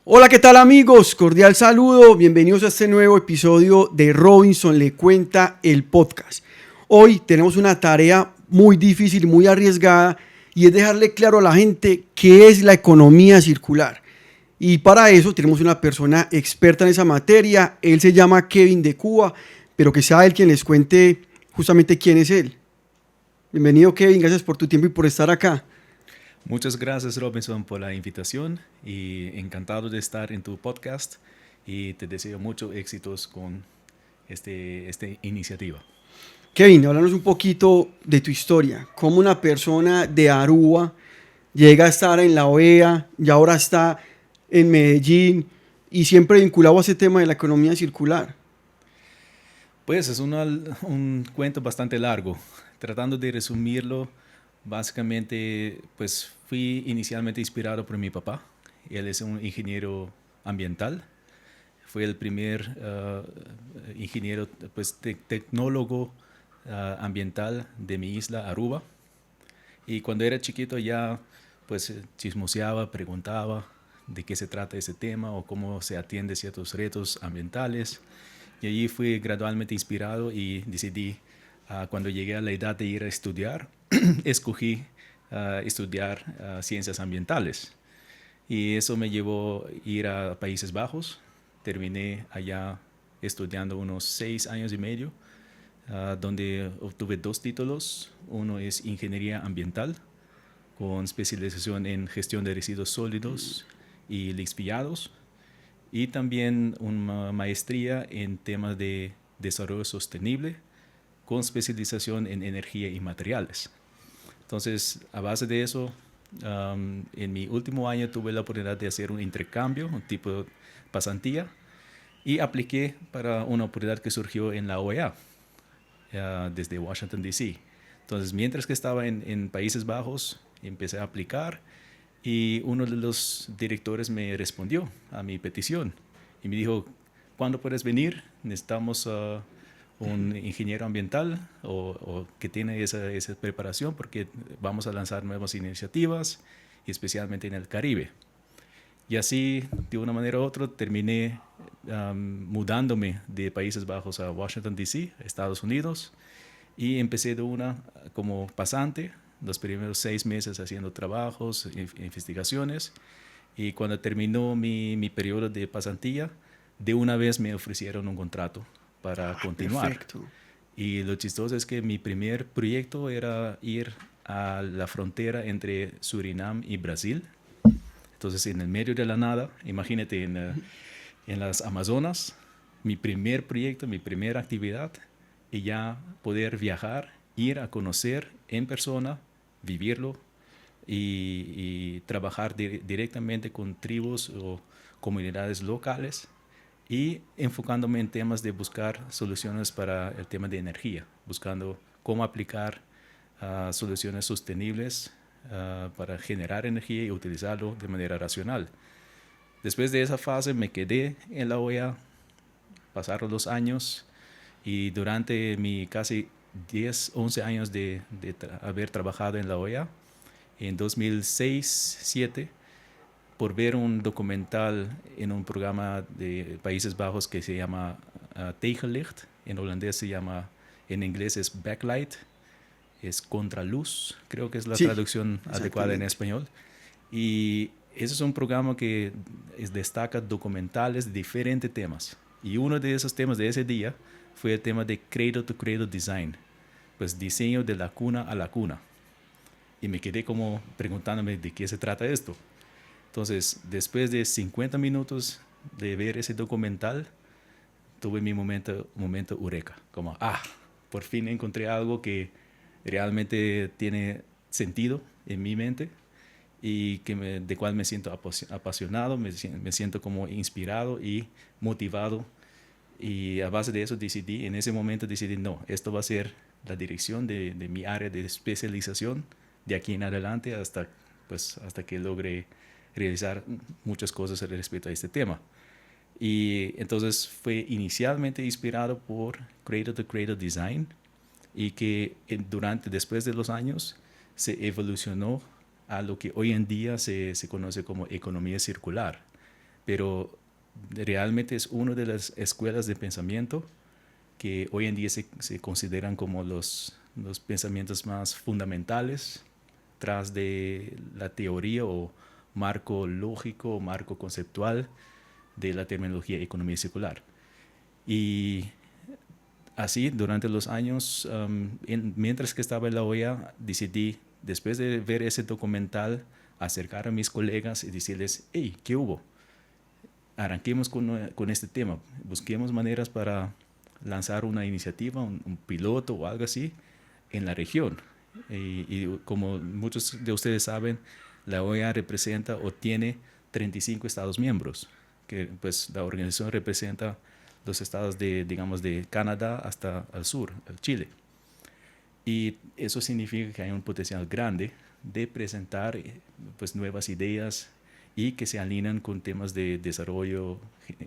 Hola, ¿qué tal amigos? Cordial saludo, bienvenidos a este nuevo episodio de Robinson Le Cuenta el podcast. Hoy tenemos una tarea muy difícil, muy arriesgada y es dejarle claro a la gente qué es la economía circular. Y para eso tenemos una persona experta en esa materia, él se llama Kevin de Cuba, pero que sea él quien les cuente justamente quién es él. Bienvenido Kevin, gracias por tu tiempo y por estar acá. Muchas gracias Robinson por la invitación y encantado de estar en tu podcast y te deseo muchos éxitos con esta iniciativa. Kevin, háblanos un poquito de tu historia. Cómo una persona de Aruba llega a estar en la OEA y ahora está en Medellín y siempre vinculado a ese tema de la economía circular. Pues es un cuento bastante largo. Tratando de resumirlo, básicamente pues fui inicialmente inspirado por mi papá. Él es un ingeniero ambiental. Fue el primer ingeniero, pues tecnólogo ambiental de mi isla, Aruba. Y cuando era chiquito ya pues chismoseaba, preguntaba de qué se trata ese tema o cómo se atiende ciertos retos ambientales. Y allí fui gradualmente inspirado y decidí, cuando llegué a la edad de ir a estudiar, escogí estudiar ciencias ambientales. Y eso me llevó a ir a Países Bajos. Terminé allá estudiando unos 6 años y medio, donde obtuve 2 títulos. Uno es Ingeniería Ambiental, con especialización en gestión de residuos sólidos y lixiviados, y también una maestría en temas de desarrollo sostenible, con especialización en energía y materiales. Entonces, a base de eso, en mi último año tuve la oportunidad de hacer un intercambio, un tipo de pasantía, y apliqué para una oportunidad que surgió en la OEA, desde Washington, D.C. Entonces, mientras que estaba en Países Bajos, empecé a aplicar y uno de los directores me respondió a mi petición y me dijo, ¿cuándo puedes venir? Necesitamos un ingeniero ambiental o que tiene esa preparación porque vamos a lanzar nuevas iniciativas, y especialmente en el Caribe. Y así, de una manera u otra, terminé mudándome de Países Bajos a Washington, D.C., Estados Unidos, y empecé de una como pasante, los primeros 6 meses haciendo trabajos, investigaciones, y cuando terminó mi periodo de pasantía, de una vez me ofrecieron un contrato para continuar. Perfecto. Y lo chistoso es que mi primer proyecto era ir a la frontera entre Surinam y Brasil. Entonces, en el medio de la nada, imagínate, en las Amazonas, mi primer proyecto, mi primera actividad, y ya poder viajar, ir a conocer en persona, vivirlo y trabajar directamente con tribus o comunidades locales y enfocándome en temas de buscar soluciones para el tema de energía, buscando cómo aplicar soluciones sostenibles para generar energía y utilizarlo de manera racional. Después de esa fase me quedé en la OEA, pasaron los años y durante mi casi 10, 11 años de haber trabajado en la OEA, en 2006-2007, por ver un documental en un programa de Países Bajos que se llama Tegenlicht, en holandés se llama, en inglés es Backlight, es contraluz, creo que es la Sí, traducción adecuada en exactamente. español. Y ese es un programa que destaca documentales de diferentes temas. Y uno de esos temas de ese día fue el tema de Cradle to Cradle Design, pues diseño de la cuna a la cuna. Y me quedé como preguntándome de qué se trata esto. Entonces, después de 50 minutos de ver ese documental, tuve mi momento eureka, como, por fin encontré algo que realmente tiene sentido en mi mente y de cual me siento apasionado, me siento como inspirado y motivado. Y a base de eso en ese momento decidí, no, esto va a ser la dirección de mi área de especialización de aquí en adelante hasta que logre realizar muchas cosas respecto a este tema. Y entonces fue inicialmente inspirado por Cradle to Cradle Design y que después de los años, se evolucionó a lo que hoy en día se conoce como economía circular. pero realmente es una de las escuelas de pensamiento que hoy en día se consideran como los pensamientos más fundamentales tras de la teoría o marco lógico o marco conceptual de la terminología economía circular. Y así, durante los años, mientras que estaba en la OEA, decidí, después de ver ese documental, acercar a mis colegas y decirles, hey, ¿qué hubo? Arranquemos con este tema, busquemos maneras para lanzar una iniciativa, un piloto o algo así en la región. Y como muchos de ustedes saben, la OEA representa o tiene 35 estados miembros, que pues la organización representa los estados digamos, de Canadá hasta el sur, el Chile. Y eso significa que hay un potencial grande de presentar pues, nuevas ideas y que se alinean con temas de desarrollo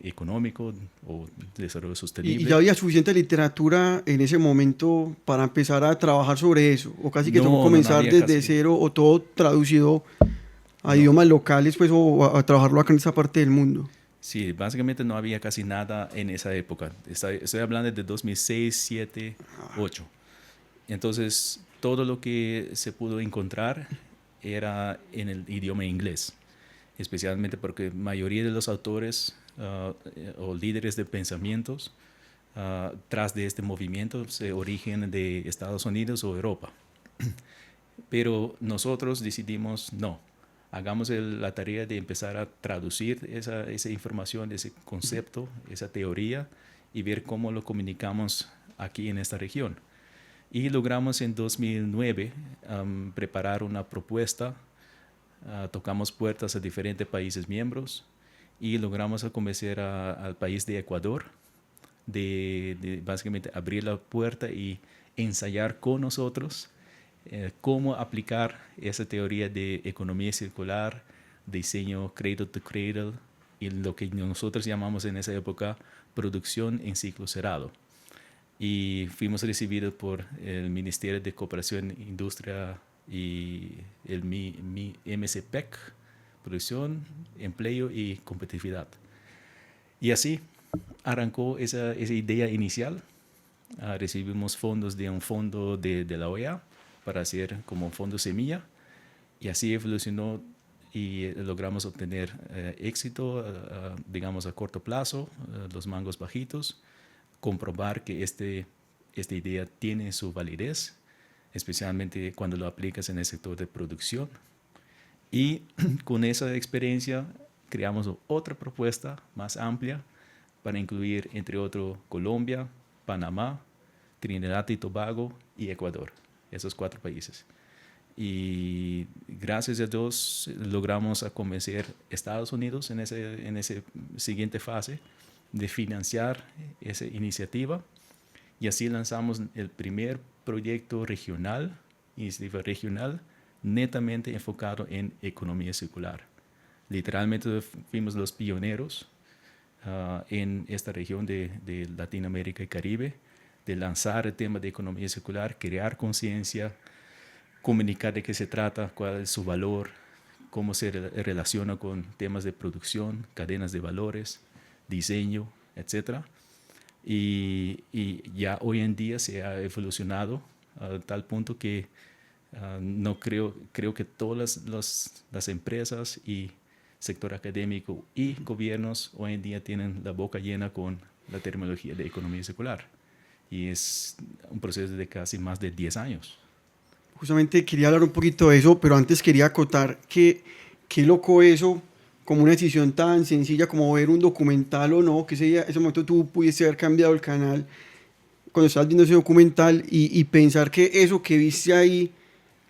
económico o desarrollo sostenible. ¿Y ya había suficiente literatura en ese momento para empezar a trabajar sobre eso? ¿O casi que tocó comenzar desde cero o todo traducido a idiomas locales pues, o a trabajarlo acá en esa parte del mundo? Sí, básicamente no había casi nada en esa época. Estoy hablando de 2006, 2007, 2008. Entonces, todo lo que se pudo encontrar era en el idioma inglés, especialmente porque la mayoría de los autores o líderes de pensamientos tras de este movimiento se origen de Estados Unidos o Europa. Pero nosotros decidimos, no, hagamos la tarea de empezar a traducir esa información, ese concepto, esa teoría y ver cómo lo comunicamos aquí en esta región. Y logramos en 2009 preparar una propuesta, tocamos puertas a diferentes países miembros y logramos convencer al país de Ecuador de básicamente abrir la puerta y ensayar con nosotros cómo aplicar esa teoría de economía circular, diseño cradle to cradle y lo que nosotros llamamos en esa época producción en ciclo cerrado. Y fuimos recibidos por el Ministerio de Cooperación, Industria y el MCPEC, Producción, Empleo y Competitividad. Y así arrancó esa idea inicial. Recibimos fondos de un fondo de la OEA para hacer como un fondo semilla y así evolucionó y logramos obtener éxito, digamos a corto plazo, los mangos bajitos, comprobar que esta idea tiene su validez, especialmente cuando lo aplicas en el sector de producción. Y con esa experiencia creamos otra propuesta más amplia para incluir, entre otros, Colombia, Panamá, Trinidad y Tobago y Ecuador, esos 4 países. Y gracias a Dios logramos convencer a Estados Unidos en esa siguiente fase de financiar esa iniciativa y así lanzamos el primer proyecto regional, iniciativa regional, netamente enfocado en economía circular. Literalmente fuimos los pioneros en esta región de Latinoamérica y Caribe de lanzar el tema de economía circular, crear conciencia, comunicar de qué se trata, cuál es su valor, cómo se relaciona con temas de producción, cadenas de valores, diseño, etc. Y ya hoy en día se ha evolucionado a tal punto que no creo que todas las empresas y sector académico y gobiernos hoy en día tienen la boca llena con la terminología de economía circular. Y es un proceso de casi más de 10 años. Justamente quería hablar un poquito de eso, pero antes quería acotar que qué loco eso, como una decisión tan sencilla como ver un documental o no, que ese momento tú pudiste haber cambiado el canal cuando estabas viendo ese documental y pensar que eso que viste ahí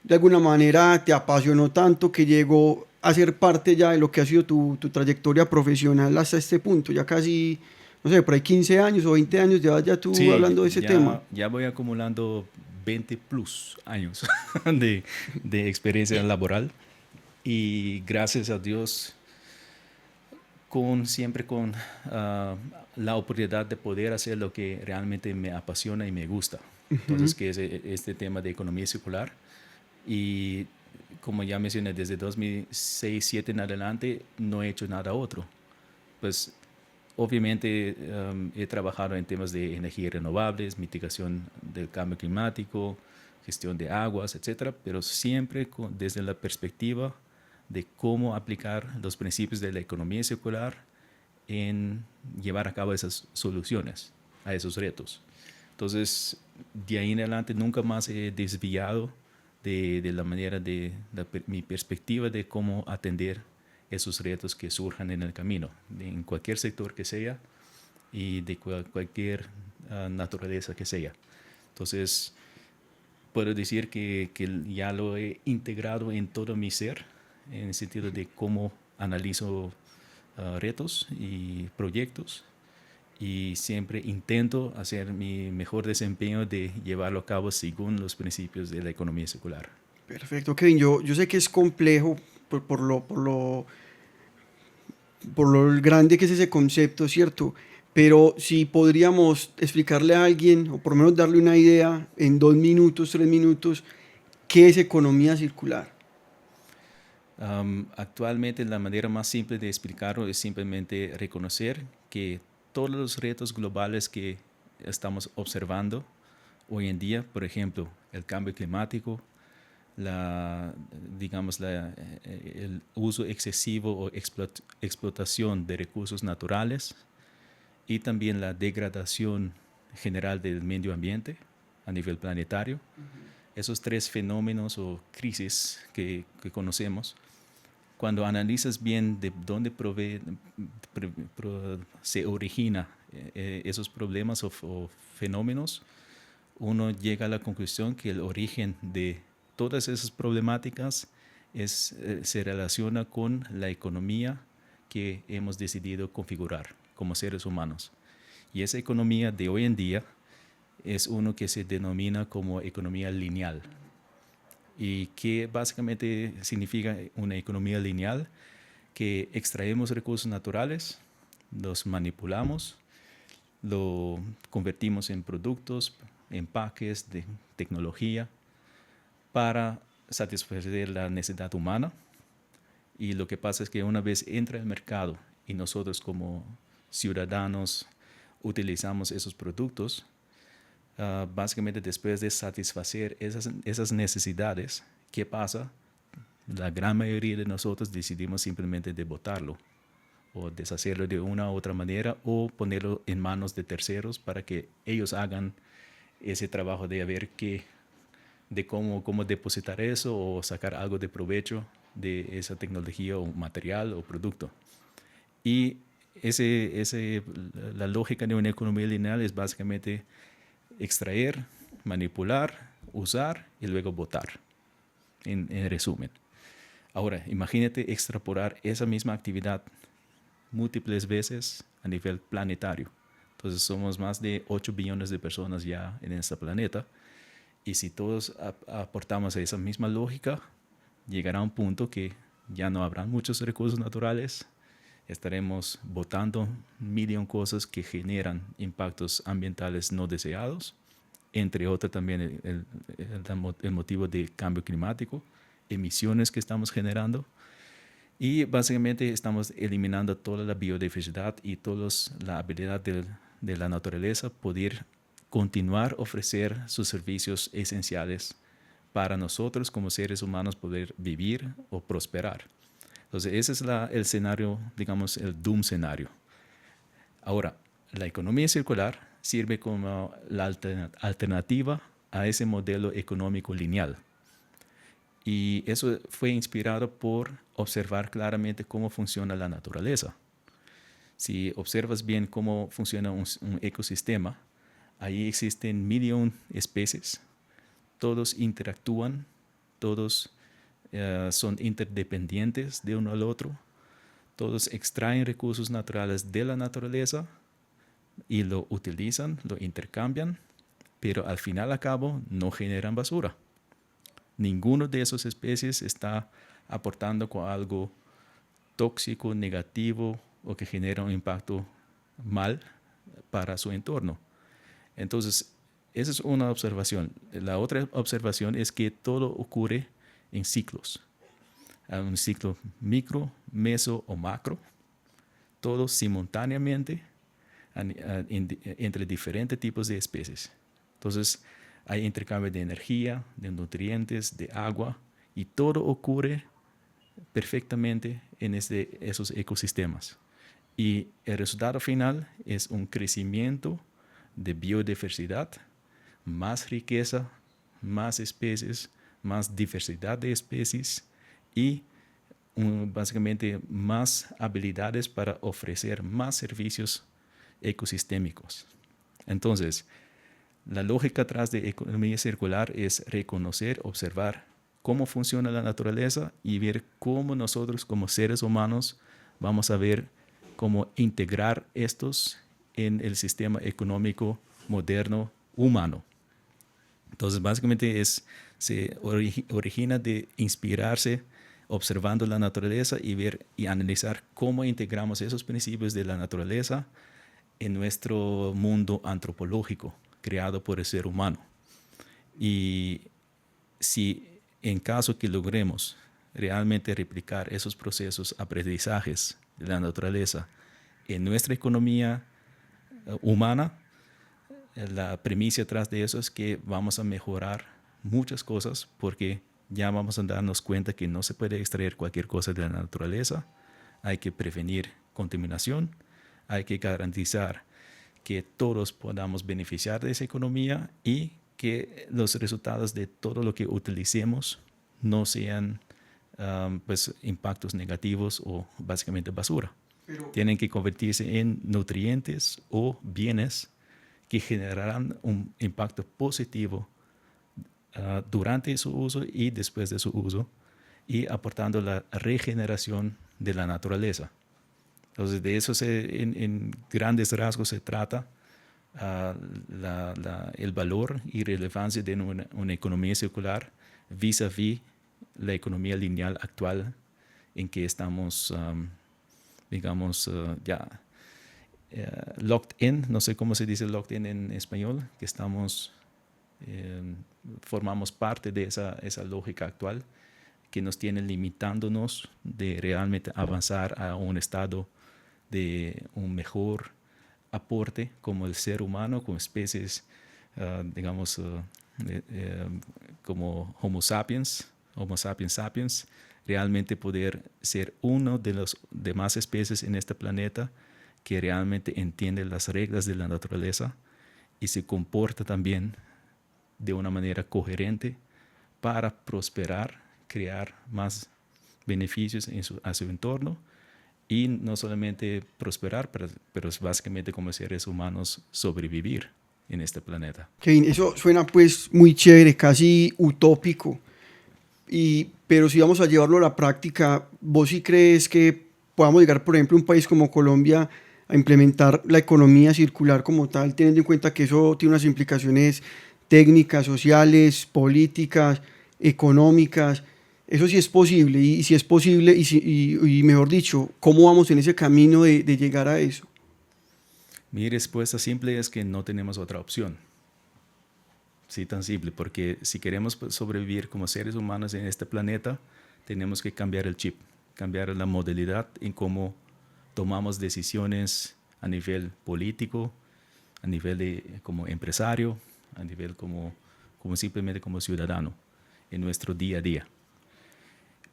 de alguna manera te apasionó tanto que llegó a ser parte ya de lo que ha sido tu trayectoria profesional hasta este punto, ya casi, no sé, por ahí 15 años o 20 años llevas ya tú hablando de ese tema. Ya voy acumulando 20 plus años de experiencia laboral y gracias a Dios siempre con la oportunidad de poder hacer lo que realmente me apasiona y me gusta. Entonces, que es este tema de economía circular. Y como ya mencioné, desde 2006-2007 en adelante no he hecho nada otro. pues obviamente he trabajado en temas de energías renovables, mitigación del cambio climático, gestión de aguas, etcétera, pero siempre desde la perspectiva de cómo aplicar los principios de la economía circular en llevar a cabo esas soluciones a esos retos. Entonces, de ahí en adelante nunca más he desviado de la manera mi perspectiva de cómo atender esos retos que surjan en el camino, en cualquier sector que sea y de cualquier naturaleza que sea. Entonces, puedo decir que ya lo he integrado en todo mi ser, en el sentido de cómo analizo retos y proyectos, y siempre intento hacer mi mejor desempeño de llevarlo a cabo según los principios de la economía circular. Perfecto, Kevin. Yo sé que es complejo por lo grande que es ese concepto, ¿cierto? Pero si podríamos explicarle a alguien, o por lo menos darle una idea en 2 minutos, 3 minutos, ¿qué es economía circular? Actualmente la manera más simple de explicarlo es simplemente reconocer que todos los retos globales que estamos observando hoy en día, por ejemplo, el cambio climático, el uso excesivo o explotación de recursos naturales y también la degradación general del medio ambiente a nivel planetario. Esos tres fenómenos o crisis que conocemos, cuando analizas bien de dónde se origina esos problemas o fenómenos, uno llega a la conclusión que el origen de todas esas problemáticas se relaciona con la economía que hemos decidido configurar como seres humanos. Y esa economía de hoy en día es uno que se denomina como economía lineal. ¿Y qué básicamente significa una economía lineal? Que extraemos recursos naturales, los manipulamos, lo convertimos en productos, empaques de tecnología para satisfacer la necesidad humana. Y lo que pasa es que una vez entra el mercado y nosotros como ciudadanos utilizamos esos productos, básicamente después de satisfacer esas necesidades, ¿qué pasa? La gran mayoría de nosotros decidimos simplemente de botarlo o deshacerlo de una u otra manera o ponerlo en manos de terceros para que ellos hagan ese trabajo de ver de cómo depositar eso o sacar algo de provecho de esa tecnología o material o producto. Y la lógica de una economía lineal es básicamente extraer, manipular, usar y luego botar, en resumen. Ahora, imagínate extrapolar esa misma actividad múltiples veces a nivel planetario. Entonces somos más de 8 billones de personas ya en este planeta. Y si todos aportamos a esa misma lógica, llegará un punto que ya no habrá muchos recursos naturales. Estaremos botando millón cosas que generan impactos ambientales no deseados, entre otros también el motivo de cambio climático, emisiones que estamos generando. Y básicamente estamos eliminando toda la biodiversidad y toda la habilidad de la naturaleza poder continuar a ofrecer sus servicios esenciales para nosotros como seres humanos poder vivir o prosperar. Entonces ese es el escenario, digamos, el doom scenario. Ahora, la economía circular sirve como la alternativa a ese modelo económico lineal. Y eso fue inspirado por observar claramente cómo funciona la naturaleza. Si observas bien cómo funciona un ecosistema, ahí existen 1.000.000 especies, todos interactúan, todos son interdependientes de uno al otro, todos extraen recursos naturales de la naturaleza y lo utilizan, lo intercambian, pero al final a cabo no generan basura. Ninguno de esas especies está aportando con algo tóxico, negativo o que genera un impacto mal para su entorno. Entonces, esa es una observación. La otra observación es que todo ocurre en ciclos. Hay un ciclo micro, meso o macro. todo simultáneamente entre diferentes tipos de especies. Entonces, hay intercambio de energía, de nutrientes, de agua, y todo ocurre perfectamente en esos ecosistemas. Y el resultado final es un crecimiento de biodiversidad, más riqueza, más especies, más diversidad de especies y básicamente más habilidades para ofrecer más servicios ecosistémicos. Entonces, la lógica atrás de economía circular es reconocer, observar cómo funciona la naturaleza y ver cómo nosotros como seres humanos vamos a ver cómo integrar estos en el sistema económico moderno humano. Entonces, básicamente se origina de inspirarse observando la naturaleza y ver y analizar cómo integramos esos principios de la naturaleza en nuestro mundo antropológico creado por el ser humano. Y si en caso que logremos realmente replicar esos procesos, aprendizajes de la naturaleza en nuestra economía humana, la premisa atrás de eso es que vamos a mejorar muchas cosas porque ya vamos a darnos cuenta que no se puede extraer cualquier cosa de la naturaleza. Hay que prevenir contaminación, hay que garantizar que todos podamos beneficiar de esa economía y que los resultados de todo lo que utilicemos no sean pues, impactos negativos o básicamente basura. Tienen que convertirse en nutrientes o bienes que generarán un impacto positivo durante su uso y después de su uso y aportando la regeneración de la naturaleza. Entonces, de eso en grandes rasgos se trata el valor y relevancia de una economía circular vis-a-vis la economía lineal actual en que estamos, ya locked in, no sé cómo se dice locked in en español, que estamos, formamos parte de esa lógica actual que nos tiene limitándonos de realmente avanzar a un estado de un mejor aporte como el ser humano, como especies, como Homo sapiens sapiens, realmente poder ser uno de las demás especies en este planeta que realmente entiende las reglas de la naturaleza y se comporta también de una manera coherente para prosperar, crear más beneficios a su entorno y no solamente prosperar, pero básicamente como seres humanos sobrevivir en este planeta. Kevin, eso suena pues muy chévere, casi utópico, pero si vamos a llevarlo a la práctica, ¿vos sí crees que podamos llegar, por ejemplo, a un país como Colombia a implementar la economía circular como tal, teniendo en cuenta que eso tiene unas implicaciones técnicas, sociales, políticas, económicas? Eso sí es posible, y si es posible, y mejor dicho, ¿cómo vamos en ese camino de llegar a eso? Mi respuesta simple es que no tenemos otra opción. Sí, tan simple, porque si queremos sobrevivir como seres humanos en este planeta, tenemos que cambiar el chip, cambiar la modalidad en cómo tomamos decisiones a nivel político, a nivel como empresario, a nivel como simplemente como ciudadano en nuestro día a día.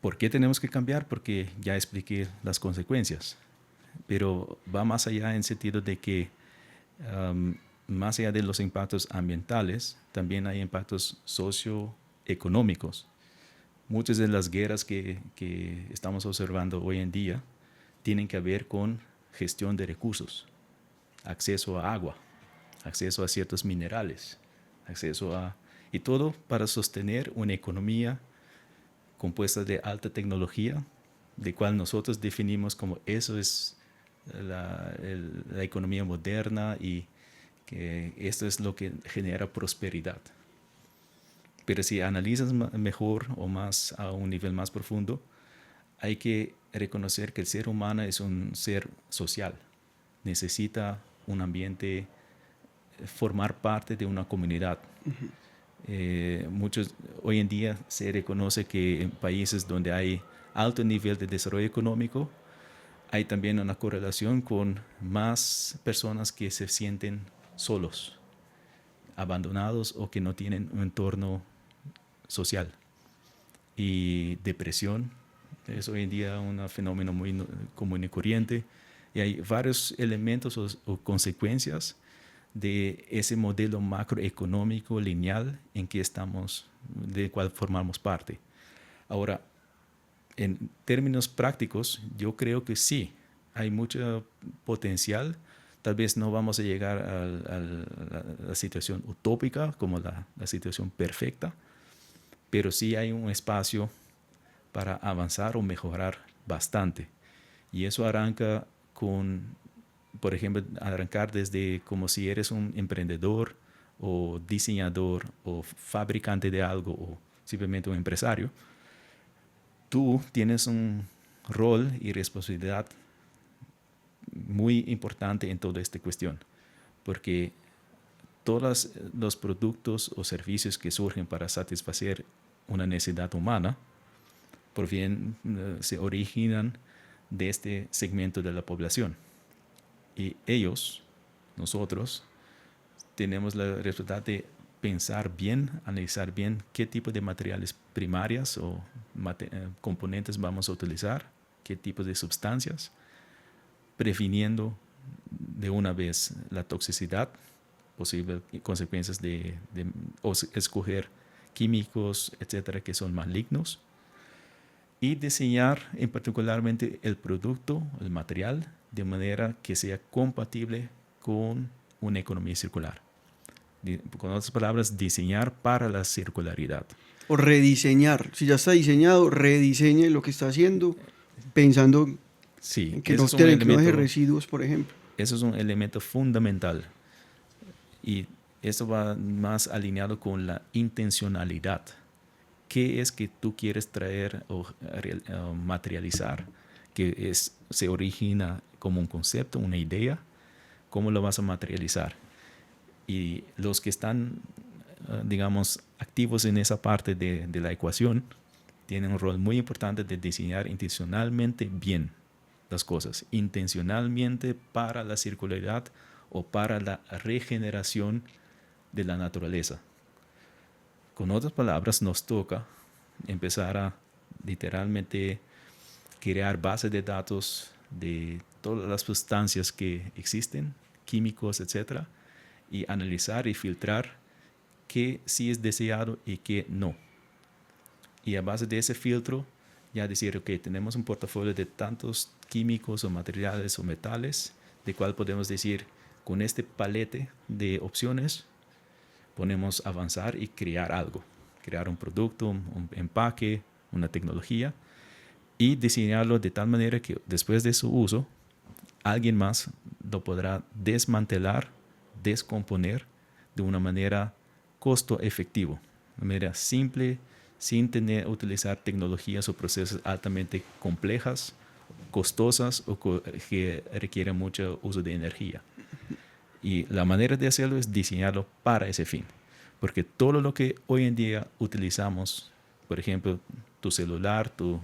¿Por qué tenemos que cambiar? Porque ya expliqué las consecuencias, pero va más allá en el sentido de que más allá de los impactos ambientales, también hay impactos socioeconómicos. Muchas de las guerras que estamos observando hoy en día tienen que ver con gestión de recursos, acceso a agua, acceso a ciertos minerales, y todo para sostener una economía compuesta de alta tecnología, de cual nosotros definimos como eso es la economía moderna y que esto es lo que genera prosperidad. Pero si analizas mejor o más a un nivel más profundo, hay que reconocer que el ser humano es un ser social. Necesita un ambiente, formar parte de una comunidad. Hoy en día se reconoce que en países donde hay alto nivel de desarrollo económico, hay también una correlación con más personas que se sienten solos, abandonados o que no tienen un entorno social. Y depresión es hoy en día un fenómeno muy común y corriente. Y hay varios elementos o consecuencias de ese modelo macroeconómico lineal en que estamos, del cual formamos parte. Ahora, en términos prácticos, yo creo que sí, hay mucho potencial. Tal vez no vamos a llegar a la situación utópica como la situación perfecta, pero sí hay un espacio para avanzar o mejorar bastante. Y eso arranca con, por ejemplo, arrancar desde como si eres un emprendedor o diseñador o fabricante de algo o simplemente un empresario. Tú tienes un rol y responsabilidad muy importante en toda esta cuestión, porque todos los productos o servicios que surgen para satisfacer una necesidad humana se originan de este segmento de la población. Y nosotros, tenemos la responsabilidad de pensar bien, analizar bien qué tipo de materiales primarios o componentes vamos a utilizar, qué tipo de sustancias, previniendo de una vez la toxicidad, posibles consecuencias o escoger químicos, etcétera, que son malignos, y diseñar en particularmente el producto, el material, de manera que sea compatible con una economía circular. Con otras palabras, diseñar para la circularidad. O rediseñar. Si ya está diseñado, rediseñe lo que está haciendo, pensando en que no deje residuos, por ejemplo. Eso es un elemento fundamental. Y eso va más alineado con la intencionalidad. ¿Qué es que tú quieres traer o materializar? Que se origina como un concepto, una idea. ¿Cómo lo vas a materializar? Y los que están, digamos, activos en esa parte de la ecuación tienen un rol muy importante de diseñar intencionalmente bien las cosas, intencionalmente para la circularidad o para la regeneración de la naturaleza. Con otras palabras, nos toca empezar a literalmente crear bases de datos de todas las sustancias que existen, químicos, etcétera, y analizar y filtrar qué sí es deseado y qué no. Y a base de ese filtro, ya decir, ok, tenemos un portafolio de tantos químicos o materiales o metales, de cual podemos decir, con este palete de opciones, podemos avanzar y crear algo, crear un producto, un empaque, una tecnología, y diseñarlo de tal manera que después de su uso, alguien más lo podrá desmantelar, descomponer de una manera costo efectivo, de una manera simple, sin utilizar tecnologías o procesos altamente complejas, costosas o que requieren mucho uso de energía. Y la manera de hacerlo es diseñarlo para ese fin. Porque todo lo que hoy en día utilizamos, por ejemplo, tu celular, tu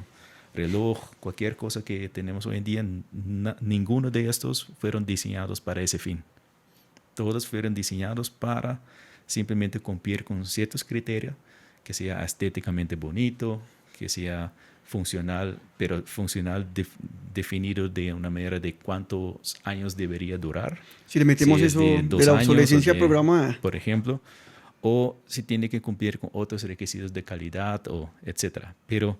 reloj, cualquier cosa que tenemos hoy en día, ninguno de estos fueron diseñados para ese fin. Todos fueron diseñados para simplemente cumplir con ciertos criterios, que sea estéticamente bonito, que sea funcional, pero funcional definido de una manera de cuántos años debería durar. Si le metemos eso de la obsolescencia programada, por ejemplo, o si tiene que cumplir con otros requisitos de calidad, o etcétera. Pero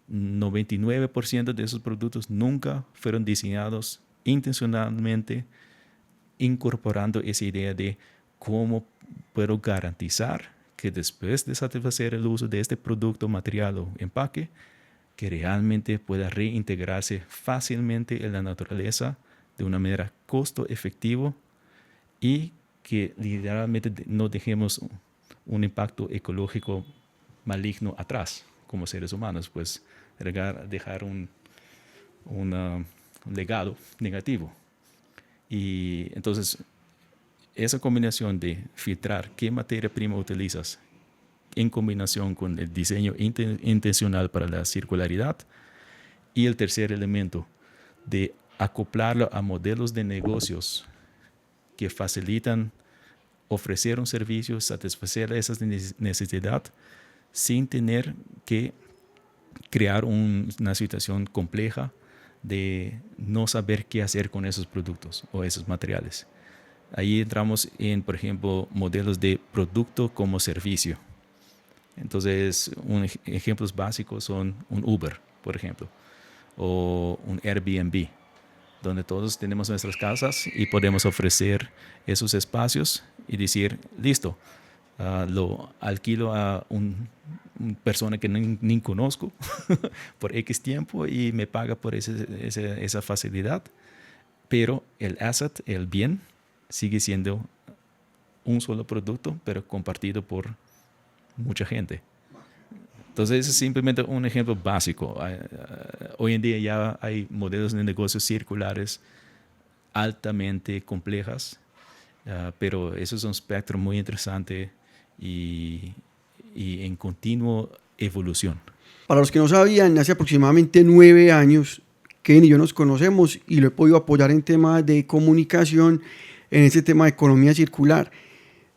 99% de esos productos nunca fueron diseñados intencionalmente, incorporando esa idea de cómo puedo garantizar que después de satisfacer el uso de este producto, material o empaque, que realmente pueda reintegrarse fácilmente en la naturaleza de una manera costo efectivo y que literalmente no dejemos un impacto ecológico maligno atrás como seres humanos, pues dejar un legado negativo. Y entonces esa combinación de filtrar qué materia prima utilizas en combinación con el diseño intencional para la circularidad, y el tercer elemento, de acoplarlo a modelos de negocios que facilitan ofrecer un servicio, satisfacer esa necesidad sin tener que crear una situación compleja de no saber qué hacer con esos productos o esos materiales. Ahí entramos en, por ejemplo, modelos de producto como servicio. Entonces, ejemplos básicos son un Uber, por ejemplo, o un Airbnb, donde todos tenemos nuestras casas y podemos ofrecer esos espacios y decir, listo, lo alquilo a una persona que ni conozco por X tiempo y me paga por esa facilidad, pero el asset, el bien, sigue siendo un solo producto, pero compartido por mucha gente. Entonces, ese es simplemente un ejemplo básico. Hoy en día ya hay modelos de negocios circulares altamente complejas, pero eso es un espectro muy interesante y en continua evolución. Para los que no sabían, hace aproximadamente 9 años, Kevin y yo nos conocemos y lo he podido apoyar en temas de comunicación, en este tema de economía circular.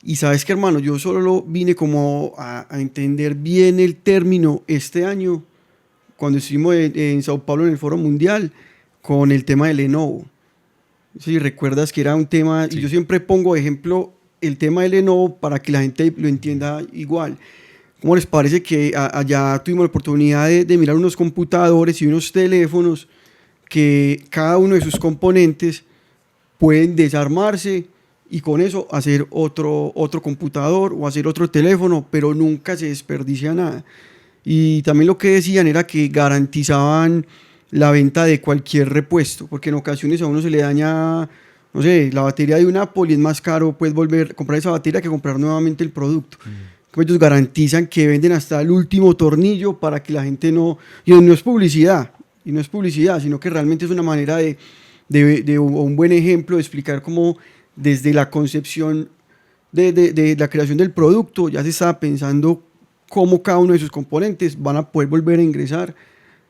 Y sabes que, hermano, yo solo vine como a entender bien el término este año, cuando estuvimos en Sao Paulo en el Foro Mundial, con el tema de Lenovo. Si recuerdas que era un tema, sí. Y yo siempre pongo de ejemplo el tema de Lenovo para que la gente lo entienda igual. ¿Cómo les parece que allá tuvimos la oportunidad de mirar unos computadores y unos teléfonos que cada uno de sus componentes pueden desarmarse y con eso hacer otro computador o hacer otro teléfono, pero nunca se desperdicia nada? Y también lo que decían era que garantizaban la venta de cualquier repuesto, porque en ocasiones a uno se le daña, no sé, la batería de un Apple y es más caro pues volver a comprar esa batería que comprar nuevamente el producto. Ellos garantizan que venden hasta el último tornillo para que la gente no... Y no es publicidad, sino que realmente es una manera de un buen ejemplo de explicar cómo desde la concepción de la creación del producto ya se estaba pensando cómo cada uno de sus componentes van a poder volver a ingresar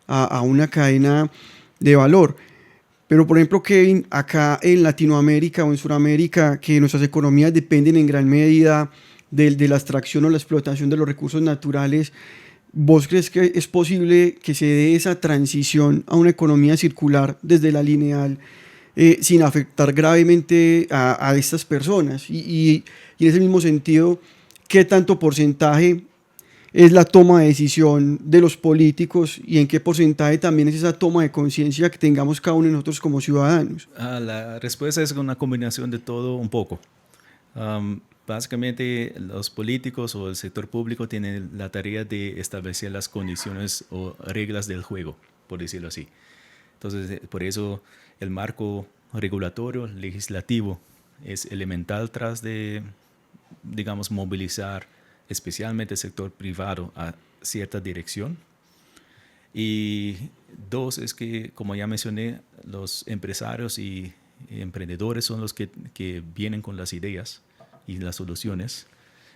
a una cadena de valor. Pero, por ejemplo, Kevin, acá en Latinoamérica o en Sudamérica, que nuestras economías dependen en gran medida de la extracción o la explotación de los recursos naturales, ¿vos crees que es posible que se dé esa transición a una economía circular desde la lineal sin afectar gravemente a estas personas? Y en ese mismo sentido, ¿qué tanto porcentaje es la toma de decisión de los políticos y en qué porcentaje también es esa toma de conciencia que tengamos cada uno de nosotros como ciudadanos? La respuesta es una combinación de todo un poco. Básicamente los políticos o el sector público tienen la tarea de establecer las condiciones o reglas del juego, por decirlo así. Entonces, por eso el marco regulatorio, legislativo, es elemental tras de, digamos, movilizar especialmente el sector privado a cierta dirección. Y dos, es que, como ya mencioné, los empresarios y emprendedores son los que vienen con las ideas y las soluciones.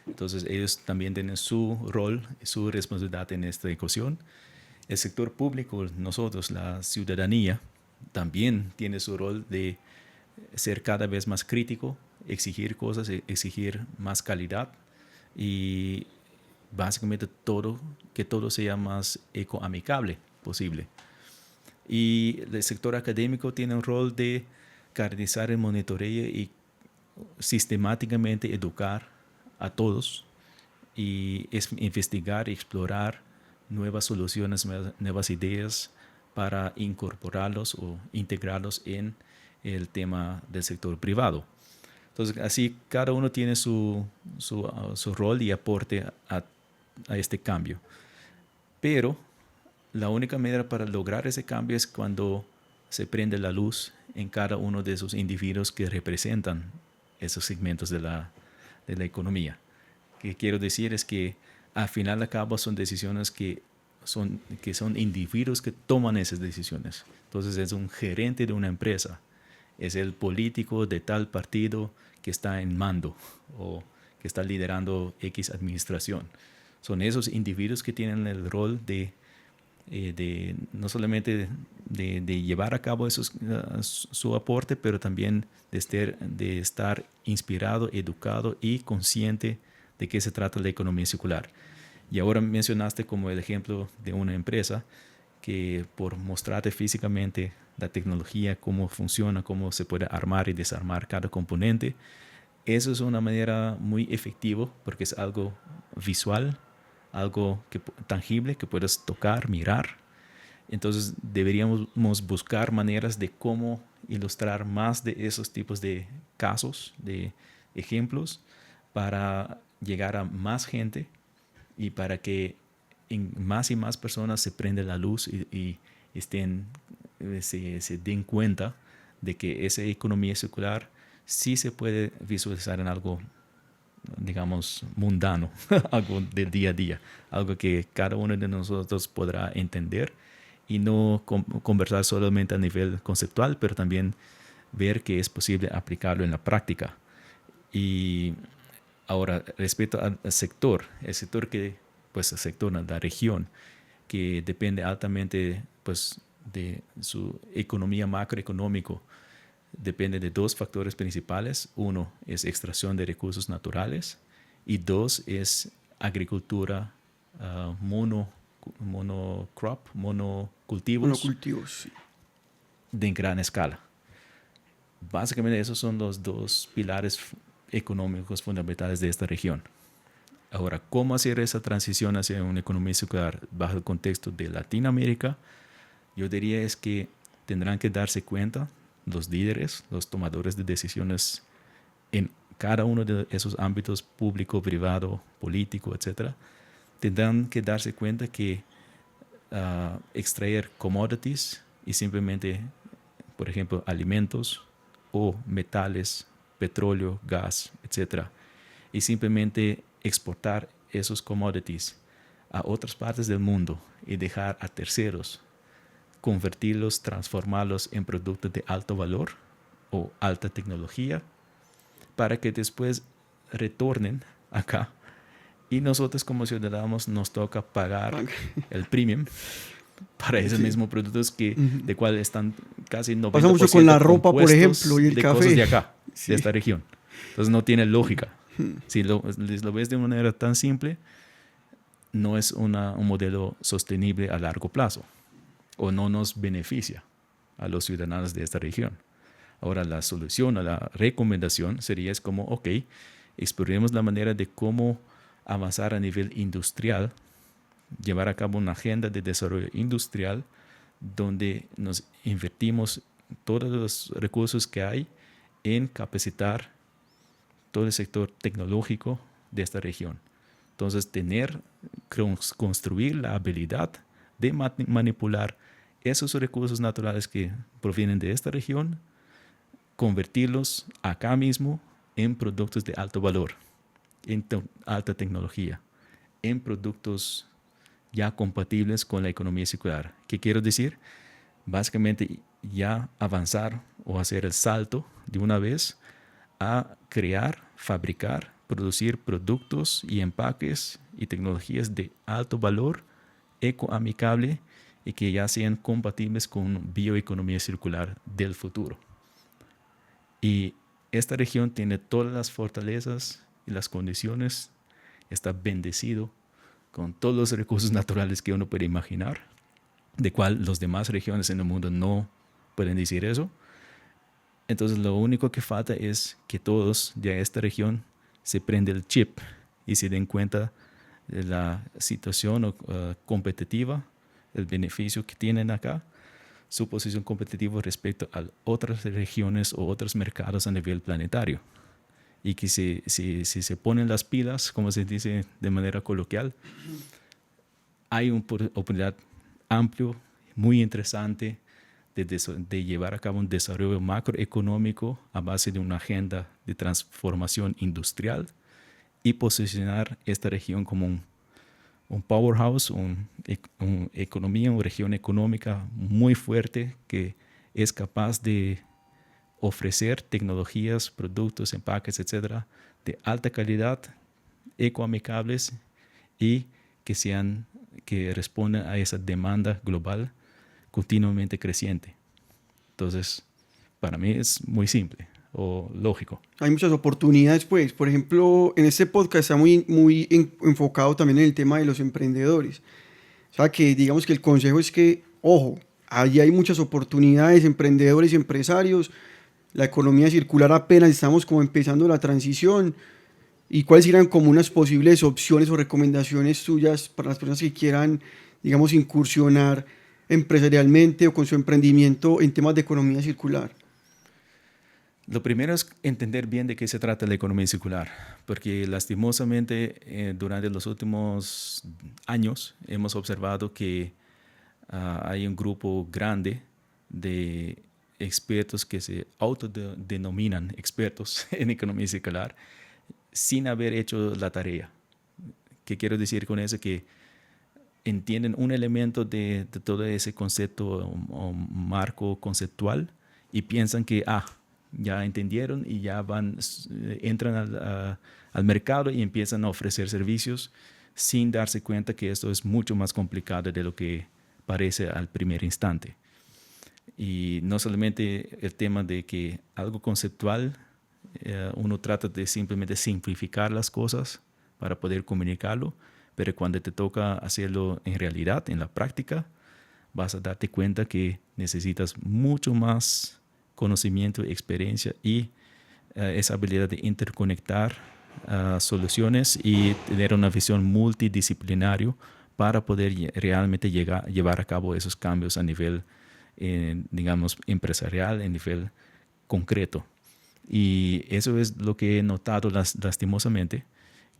Entonces, ellos también tienen su rol, su responsabilidad en esta ecuación. El sector público, nosotros, la ciudadanía, también tiene su rol de ser cada vez más crítico, exigir cosas, exigir más calidad y básicamente que todo sea más ecoamigable posible. Y el sector académico tiene un rol de garantizar el monitoreo y sistemáticamente educar a todos y investigar y explorar nuevas soluciones, nuevas ideas para incorporarlos o integrarlos en el tema del sector privado. Entonces, así cada uno tiene su rol y aporte a este cambio. Pero la única manera para lograr ese cambio es cuando se prende la luz en cada uno de esos individuos que representan esos segmentos de la economía. Lo que quiero decir es que al final de cabo son decisiones que son individuos que toman esas decisiones. Entonces es un gerente de una empresa, es el político de tal partido que está en mando o que está liderando X administración. Son esos individuos que tienen el rol de no solamente de llevar a cabo su aporte, pero también de estar inspirado, educado y consciente de qué se trata la economía circular. Y ahora mencionaste como el ejemplo de una empresa que por mostrarte físicamente la tecnología, cómo funciona, cómo se puede armar y desarmar cada componente, eso es una manera muy efectiva porque es algo visual, algo tangible que puedes tocar, mirar. Entonces deberíamos buscar maneras de cómo ilustrar más de esos tipos de casos, de ejemplos, para llegar a más gente y para que más y más personas se prenda la luz y se den cuenta de que esa economía circular sí se puede visualizar en algo, digamos, mundano, algo del día a día, algo que cada uno de nosotros podrá entender y no conversar solamente a nivel conceptual, pero también ver que es posible aplicarlo en la práctica. Y ahora, respecto al sector, el sector que, pues el sector, la región, que depende altamente pues, de su economía macroeconómico, depende de dos factores principales. Uno es extracción de recursos naturales y dos es agricultura monocultivos Monocultivos, sí. de gran escala. Básicamente esos son los dos pilares económicos fundamentales de esta región. Ahora, ¿cómo hacer esa transición hacia una economía circular bajo el contexto de Latinoamérica? Yo diría es que tendrán que darse cuenta los líderes, los tomadores de decisiones en cada uno de esos ámbitos público, privado, político, etc. Tendrán que darse cuenta que extraer commodities y simplemente, por ejemplo, alimentos o metales, petróleo, gas, etc. y simplemente exportar esos commodities a otras partes del mundo y dejar a terceros convertirlos, transformarlos en productos de alto valor o alta tecnología para que después retornen acá y nosotros como ciudadanos nos toca pagar el premium para esos mismos productos de cuales están casi 90% pasa mucho con la ropa, por ejemplo, y el de café. cosas de acá, Sí. de esta región. Entonces no tiene lógica. Si lo ves de una manera tan simple, no es un modelo sostenible a largo plazo o no nos beneficia a los ciudadanos de esta región. Ahora la solución o la recomendación sería es como, ok, exploremos la manera de cómo avanzar a nivel industrial, llevar a cabo una agenda de desarrollo industrial donde nos invertimos todos los recursos que hay en capacitar todo el sector tecnológico de esta región. Entonces, construir la habilidad de manipular esos recursos naturales que provienen de esta región, convertirlos acá mismo en productos de alto valor, en alta tecnología, en productos ya compatibles con la economía circular. ¿Qué quiero decir? Básicamente ya avanzar o hacer el salto de una vez a crear, fabricar, producir productos y empaques y tecnologías de alto valor, ecoamicable y que ya sean compatibles con bioeconomía circular del futuro. Y esta región tiene todas las fortalezas y las condiciones, está bendecido con todos los recursos naturales que uno puede imaginar, de cual las demás regiones en el mundo no pueden decir eso. Entonces lo único que falta es que todos de esta región se prenda el chip y se den cuenta de la situación competitiva, el beneficio que tienen acá, su posición competitiva respecto a otras regiones o otros mercados a nivel planetario. Y que si se ponen las pilas, como se dice de manera coloquial, hay una oportunidad amplio, muy interesante de llevar a cabo un desarrollo macroeconómico a base de una agenda de transformación industrial y posicionar esta región como un powerhouse, una economía, una región económica muy fuerte que es capaz de ofrecer tecnologías, productos, empaques, etcétera, de alta calidad, ecoamicables y que sean que respondan a esa demanda global continuamente creciente. Entonces, para mí es muy simple o lógico. Hay muchas oportunidades, pues. Por ejemplo, en este podcast está enfocado también en el tema de los emprendedores. O sea, que digamos que el consejo es que, ojo, allí hay muchas oportunidades, emprendedores y empresarios. La economía circular apenas estamos como empezando la transición. ¿Y cuáles serían como unas posibles opciones o recomendaciones tuyas para las personas que quieran, digamos, incursionar empresarialmente o con su emprendimiento en temas de economía circular? Lo primero es entender bien de qué se trata la economía circular, porque lastimosamente durante los últimos años hemos observado que hay un grupo grande de expertos que se autodenominan expertos en economía circular sin haber hecho la tarea. ¿Qué quiero decir con eso? Que entienden un elemento de todo ese concepto o marco conceptual y piensan que ya entendieron y ya entran al mercado y empiezan a ofrecer servicios sin darse cuenta que esto es mucho más complicado de lo que parece al primer instante. Y no solamente el tema de que algo conceptual, uno trata de simplemente simplificar las cosas para poder comunicarlo, pero cuando te toca hacerlo en realidad, en la práctica, vas a darte cuenta que necesitas mucho más conocimiento, experiencia y esa habilidad de interconectar soluciones y tener una visión multidisciplinaria para poder realmente llevar a cabo esos cambios a nivel, digamos, empresarial, a nivel concreto. Y eso es lo que he notado lastimosamente,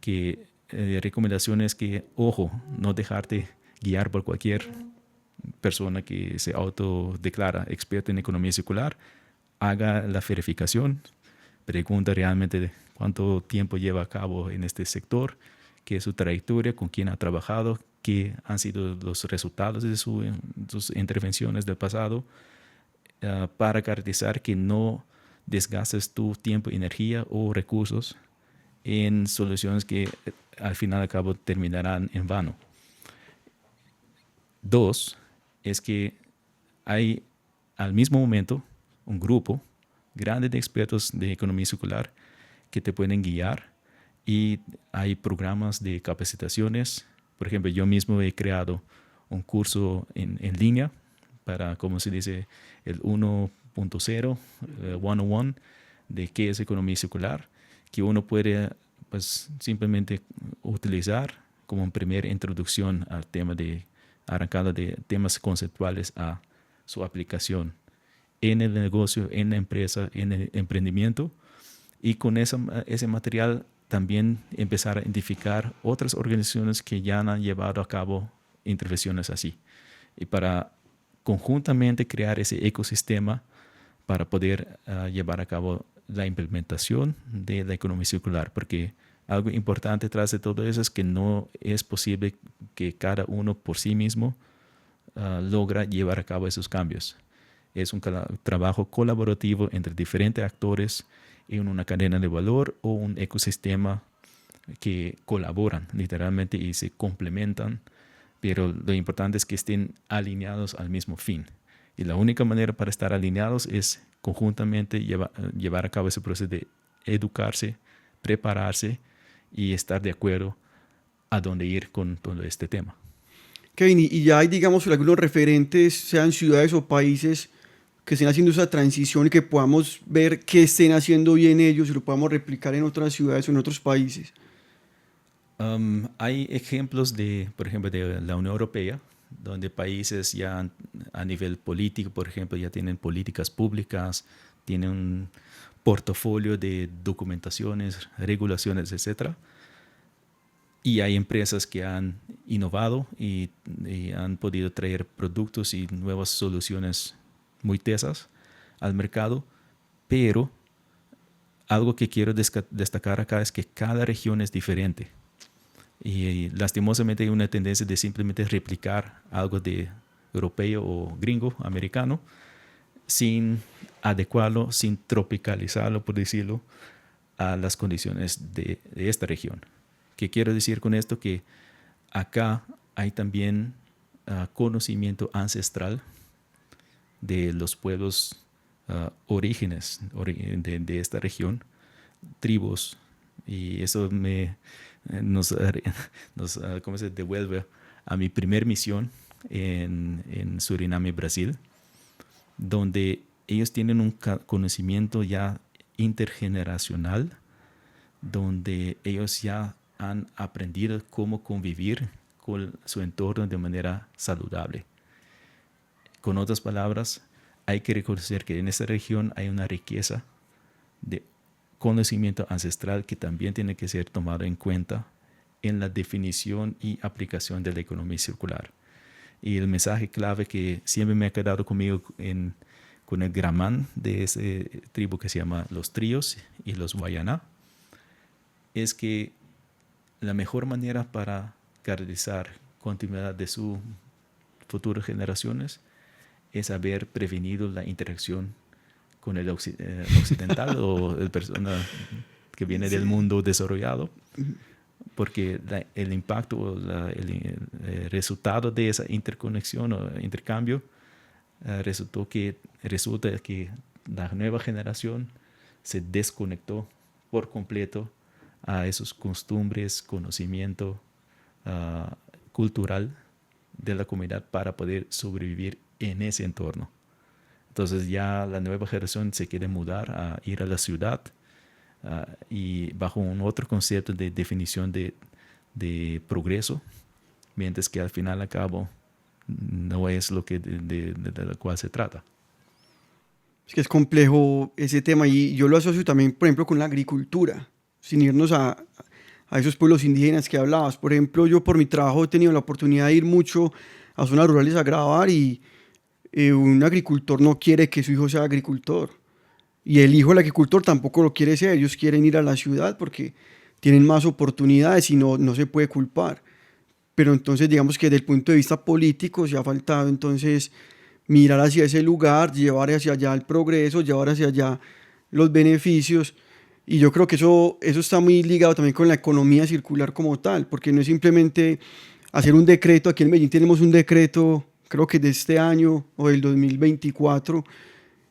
que recomendaciones que, ojo, no dejarte guiar por cualquier persona que se autodeclara experta en economía circular, haga la verificación, pregunta realmente cuánto tiempo lleva a cabo en este sector, qué es su trayectoria, con quién ha trabajado, qué han sido los resultados de sus intervenciones del pasado, para garantizar que no desgastes tu tiempo, energía o recursos en soluciones que al final y al cabo terminarán en vano. 2, es que hay al mismo momento un grupo grande de expertos de economía circular que te pueden guiar y hay programas de capacitaciones. Por ejemplo, yo mismo he creado un curso en línea para, como se dice, el 1.0, 101, de qué es economía circular, que uno puede pues, simplemente utilizar como primera introducción al tema arrancada de temas conceptuales a su aplicación en el negocio, en la empresa, en el emprendimiento, y con ese material también empezar a identificar otras organizaciones que ya han llevado a cabo intervenciones así, y para conjuntamente crear ese ecosistema para poder llevar a cabo la implementación de la economía circular, porque algo importante tras de todo eso es que no es posible que cada uno por sí mismo logra llevar a cabo esos cambios. Es un trabajo colaborativo entre diferentes actores en una cadena de valor o un ecosistema que colaboran literalmente y se complementan, pero lo importante es que estén alineados al mismo fin. Y la única manera para estar alineados es conjuntamente llevar a cabo ese proceso de educarse, prepararse y estar de acuerdo a dónde ir con todo este tema. Kevin, y ya hay, digamos, algunos referentes, sean ciudades o países, que estén haciendo esa transición y que podamos ver qué estén haciendo bien ellos y lo podamos replicar en otras ciudades o en otros países. Hay ejemplos por ejemplo, de la Unión Europea, donde países ya a nivel político, por ejemplo, ya tienen políticas públicas, tienen un portafolio de documentaciones, regulaciones, etcétera. Y hay empresas que han innovado y han podido traer productos y nuevas soluciones muy tesas al mercado, pero algo que quiero destacar acá es que cada región es diferente. Y lastimosamente hay una tendencia de simplemente replicar algo de europeo o gringo, americano, sin adecuarlo, sin tropicalizarlo, por decirlo, a las condiciones de esta región. ¿Qué quiero decir con esto? Que acá hay también conocimiento ancestral de los pueblos orígenes de esta región, tribus, y eso nos ¿cómo se devuelve a mi primer misión en Suriname, Brasil, donde ellos tienen un conocimiento ya intergeneracional, donde ellos ya han aprendido cómo convivir con su entorno de manera saludable. Con otras palabras, hay que reconocer que en esta región hay una riqueza de conocimiento ancestral que también tiene que ser tomado en cuenta en la definición y aplicación de la economía circular. Y el mensaje clave que siempre me ha quedado conmigo con el gramán de ese tribu que se llama los Tríos y los Guayaná es que la mejor manera para garantizar continuidad de sus futuras generaciones es haber prevenido la interacción con el occidental o el persona que viene del mundo desarrollado, porque el impacto o el resultado de esa interconexión o intercambio resulta que la nueva generación se desconectó por completo a esos costumbres, conocimiento cultural de la comunidad para poder sobrevivir en ese entorno. Entonces ya la nueva generación se quiere mudar a ir a la ciudad y bajo un otro concepto de definición de progreso, mientras que al final y al cabo no es lo que de lo cual se trata. Es que es complejo ese tema y yo lo asocio también, por ejemplo, con la agricultura, sin irnos a esos pueblos indígenas que hablabas. Por ejemplo, yo por mi trabajo he tenido la oportunidad de ir mucho a zonas rurales a grabar y un agricultor no quiere que su hijo sea agricultor. Y el hijo del agricultor tampoco lo quiere ser. Ellos quieren ir a la ciudad porque tienen más oportunidades y no se puede culpar. Pero entonces digamos que desde el punto de vista político se ha faltado entonces mirar hacia ese lugar, llevar hacia allá el progreso, llevar hacia allá los beneficios. Y yo creo que eso está muy ligado también con la economía circular como tal, porque no es simplemente hacer un decreto. Aquí en Medellín tenemos un decreto, creo que de este año o del 2024,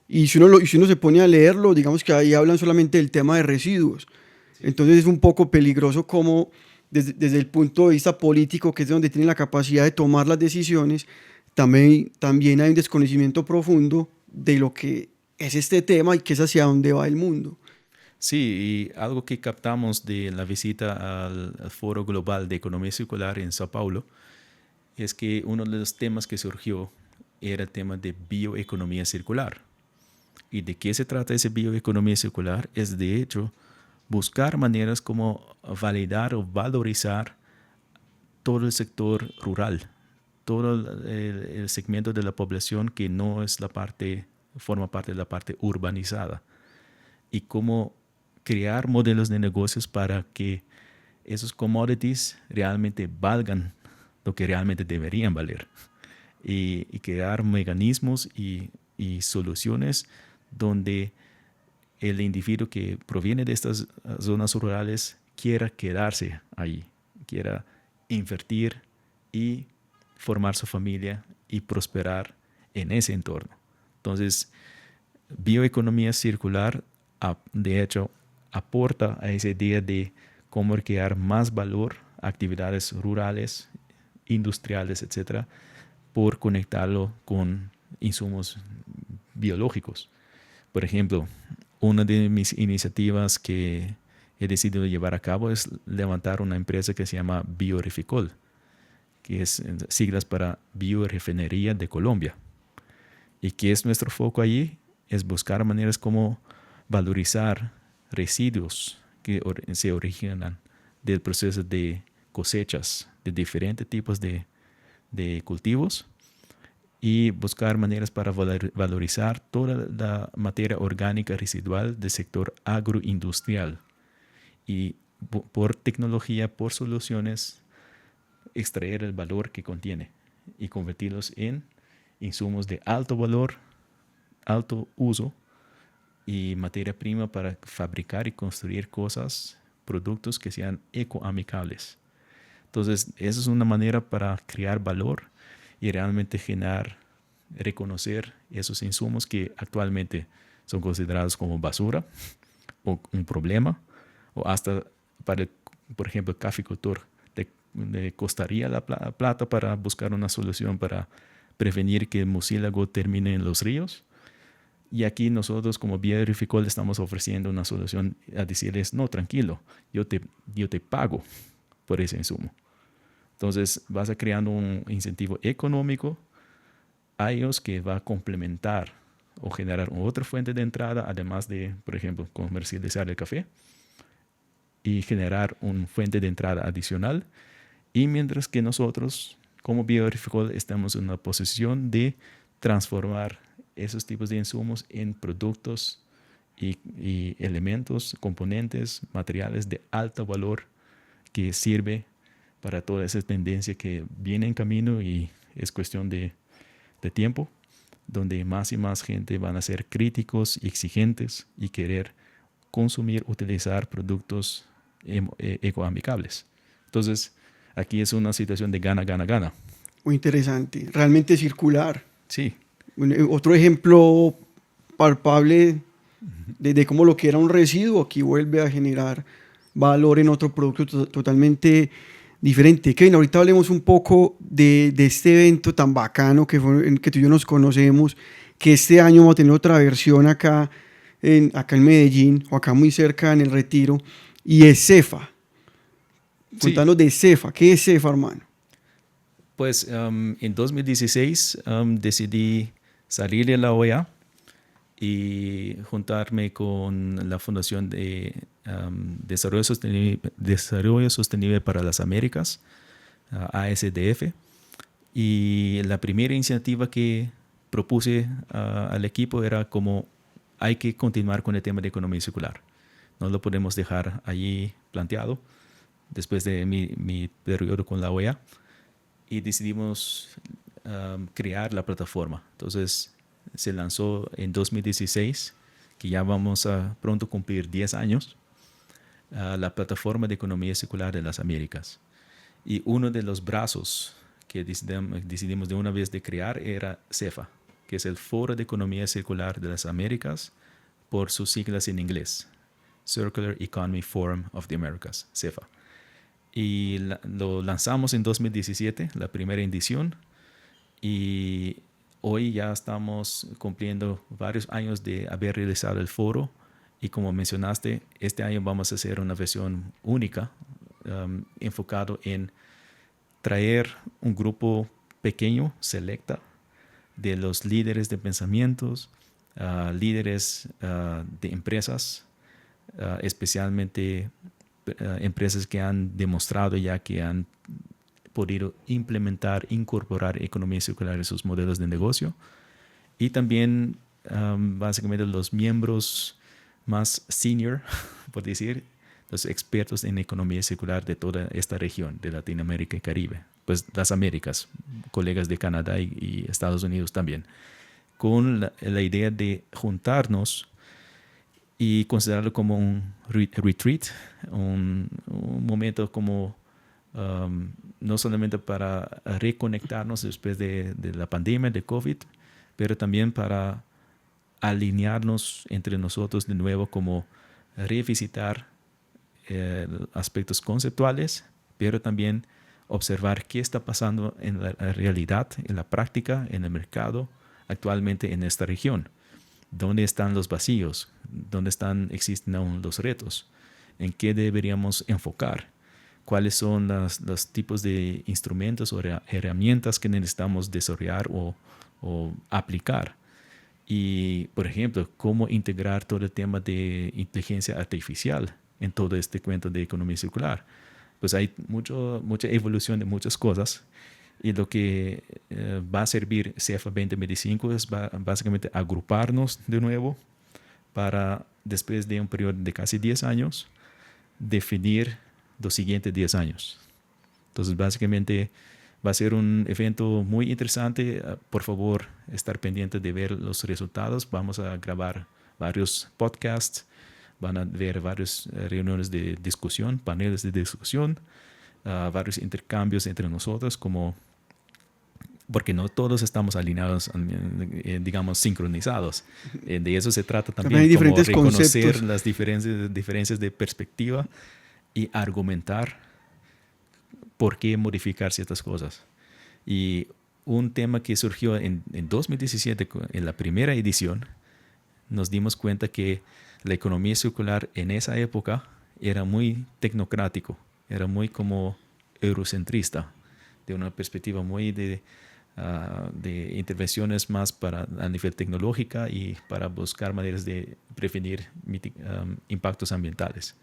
y si uno se pone a leerlo, digamos que ahí hablan solamente del tema de residuos. Entonces es un poco peligroso como desde el punto de vista político, que es donde tienen la capacidad de tomar las decisiones, también hay un desconocimiento profundo de lo que es este tema y que es hacia dónde va el mundo. Sí, y algo que captamos de la visita al Foro Global de Economía Circular en Sao Paulo es que uno de los temas que surgió era el tema de bioeconomía circular. ¿Y de qué se trata esa bioeconomía circular? Es de hecho buscar maneras como validar o valorizar todo el sector rural, todo el segmento de la población que no es forma parte de la parte urbanizada, y cómo crear modelos de negocios para que esos commodities realmente valgan lo que realmente deberían valer, y crear mecanismos y soluciones donde el individuo que proviene de estas zonas rurales quiera quedarse ahí, quiera invertir y formar su familia y prosperar en ese entorno. Entonces, bioeconomía circular, de hecho, aporta a esa idea de cómo crear más valor a actividades rurales, industriales, etcétera, por conectarlo con insumos biológicos. Por ejemplo, una de mis iniciativas que he decidido llevar a cabo es levantar una empresa que se llama Bioreficol, que es siglas para Biorefinería de Colombia. ¿Y qué es nuestro foco allí? Es buscar maneras como valorizar residuos que se originan del proceso de cosechas de diferentes tipos de cultivos, y buscar maneras para valorizar toda la materia orgánica residual del sector agroindustrial, y por tecnología, por soluciones, extraer el valor que contiene y convertirlos en insumos de alto valor, alto uso y materia prima para fabricar y construir productos que sean ecoamicables. Entonces, esa es una manera para crear valor y realmente reconocer esos insumos que actualmente son considerados como basura o un problema, o hasta para, por ejemplo, el caficultor le costaría la plata para buscar una solución para prevenir que el mucílago termine en los ríos. Y aquí nosotros como Vía Agrícola estamos ofreciendo una solución a decirles, no, tranquilo, yo te pago por ese insumo. Entonces vas a creando un incentivo económico a ellos que va a complementar o generar otra fuente de entrada, además de, por ejemplo, comercializar el café y generar una fuente de entrada adicional. Y mientras que nosotros, como Vía Agrícola, estamos en una posición de transformar esos tipos de insumos en productos y elementos, componentes, materiales de alto valor que sirve para toda esa tendencia que viene en camino y es cuestión de tiempo, donde más y más gente van a ser críticos y exigentes y querer consumir, utilizar productos ecoamigables. Entonces, aquí es una situación de gana, gana, gana. Muy interesante, realmente circular. Sí. Otro ejemplo palpable de cómo lo que era un residuo aquí vuelve a generar valor en otro producto totalmente diferente. Kevin, ahorita hablemos un poco de este evento tan bacano que tú y yo nos conocemos, que este año vamos a tener otra versión acá en Medellín, o acá muy cerca en el Retiro, y es CEFA. Contanos de CEFA. ¿Qué es CEFA, hermano? Pues en 2016 decidí salir de la OEA y juntarme con la Fundación de Desarrollo Sostenible para las Américas, ASDF. Y la primera iniciativa que propuse al equipo era como hay que continuar con el tema de economía circular. No lo podemos dejar allí planteado después de mi periodo con la OEA. Y decidimos crear la plataforma. Entonces se lanzó en 2016, que ya vamos a pronto cumplir 10 años, la plataforma de economía circular de las Américas. Y uno de los brazos que decidimos de una vez de crear era CEFA, que es el Foro de Economía Circular de las Américas, por sus siglas en inglés, Circular Economy Forum of the Americas, CEFA. Y lo lanzamos en 2017, la primera edición, y hoy ya estamos cumpliendo varios años de haber realizado el foro, y como mencionaste, este año vamos a hacer una versión única, enfocado en traer un grupo pequeño, selecta, de los líderes de pensamientos, líderes de empresas, especialmente empresas que han demostrado ya que han podido incorporar economía circular en sus modelos de negocio, y también básicamente los miembros más senior, por decir, los expertos en economía circular de toda esta región de Latinoamérica y Caribe, pues las Américas, colegas de Canadá y Estados Unidos también, con la idea de juntarnos y considerarlo como un retreat, un momento como no solamente para reconectarnos después de la pandemia de COVID, pero también para alinearnos entre nosotros de nuevo, como revisitar aspectos conceptuales, pero también observar qué está pasando en la realidad, en la práctica, en el mercado actualmente en esta región. ¿Dónde están los vacíos? ¿Dónde existen aún los retos? ¿En qué deberíamos enfocar? ¿Cuáles son los tipos de instrumentos o herramientas que necesitamos desarrollar o aplicar? Y, por ejemplo, cómo integrar todo el tema de inteligencia artificial en todo este cuento de economía circular. Pues hay mucha evolución de muchas cosas, y lo que va a servir CEFA 2025 es básicamente agruparnos de nuevo para, después de un periodo de casi 10 años, definir los siguientes 10 años. Entonces, básicamente va a ser un evento muy interesante. Por favor, estar pendiente de ver los resultados. Vamos a grabar varios podcasts, van a ver varias reuniones de discusión, paneles de discusión, varios intercambios entre nosotros, porque no todos estamos alineados, digamos, sincronizados. De eso se trata También hay también, como diferentes reconocer conceptos. las diferencias de perspectiva y argumentar por qué modificar ciertas cosas. Y un tema que surgió en 2017, en la primera edición, nos dimos cuenta que la economía circular en esa época era muy tecnocrático, era muy como eurocentrista, de una perspectiva muy de intervenciones más a nivel tecnológica y para buscar maneras de prevenir impactos ambientales.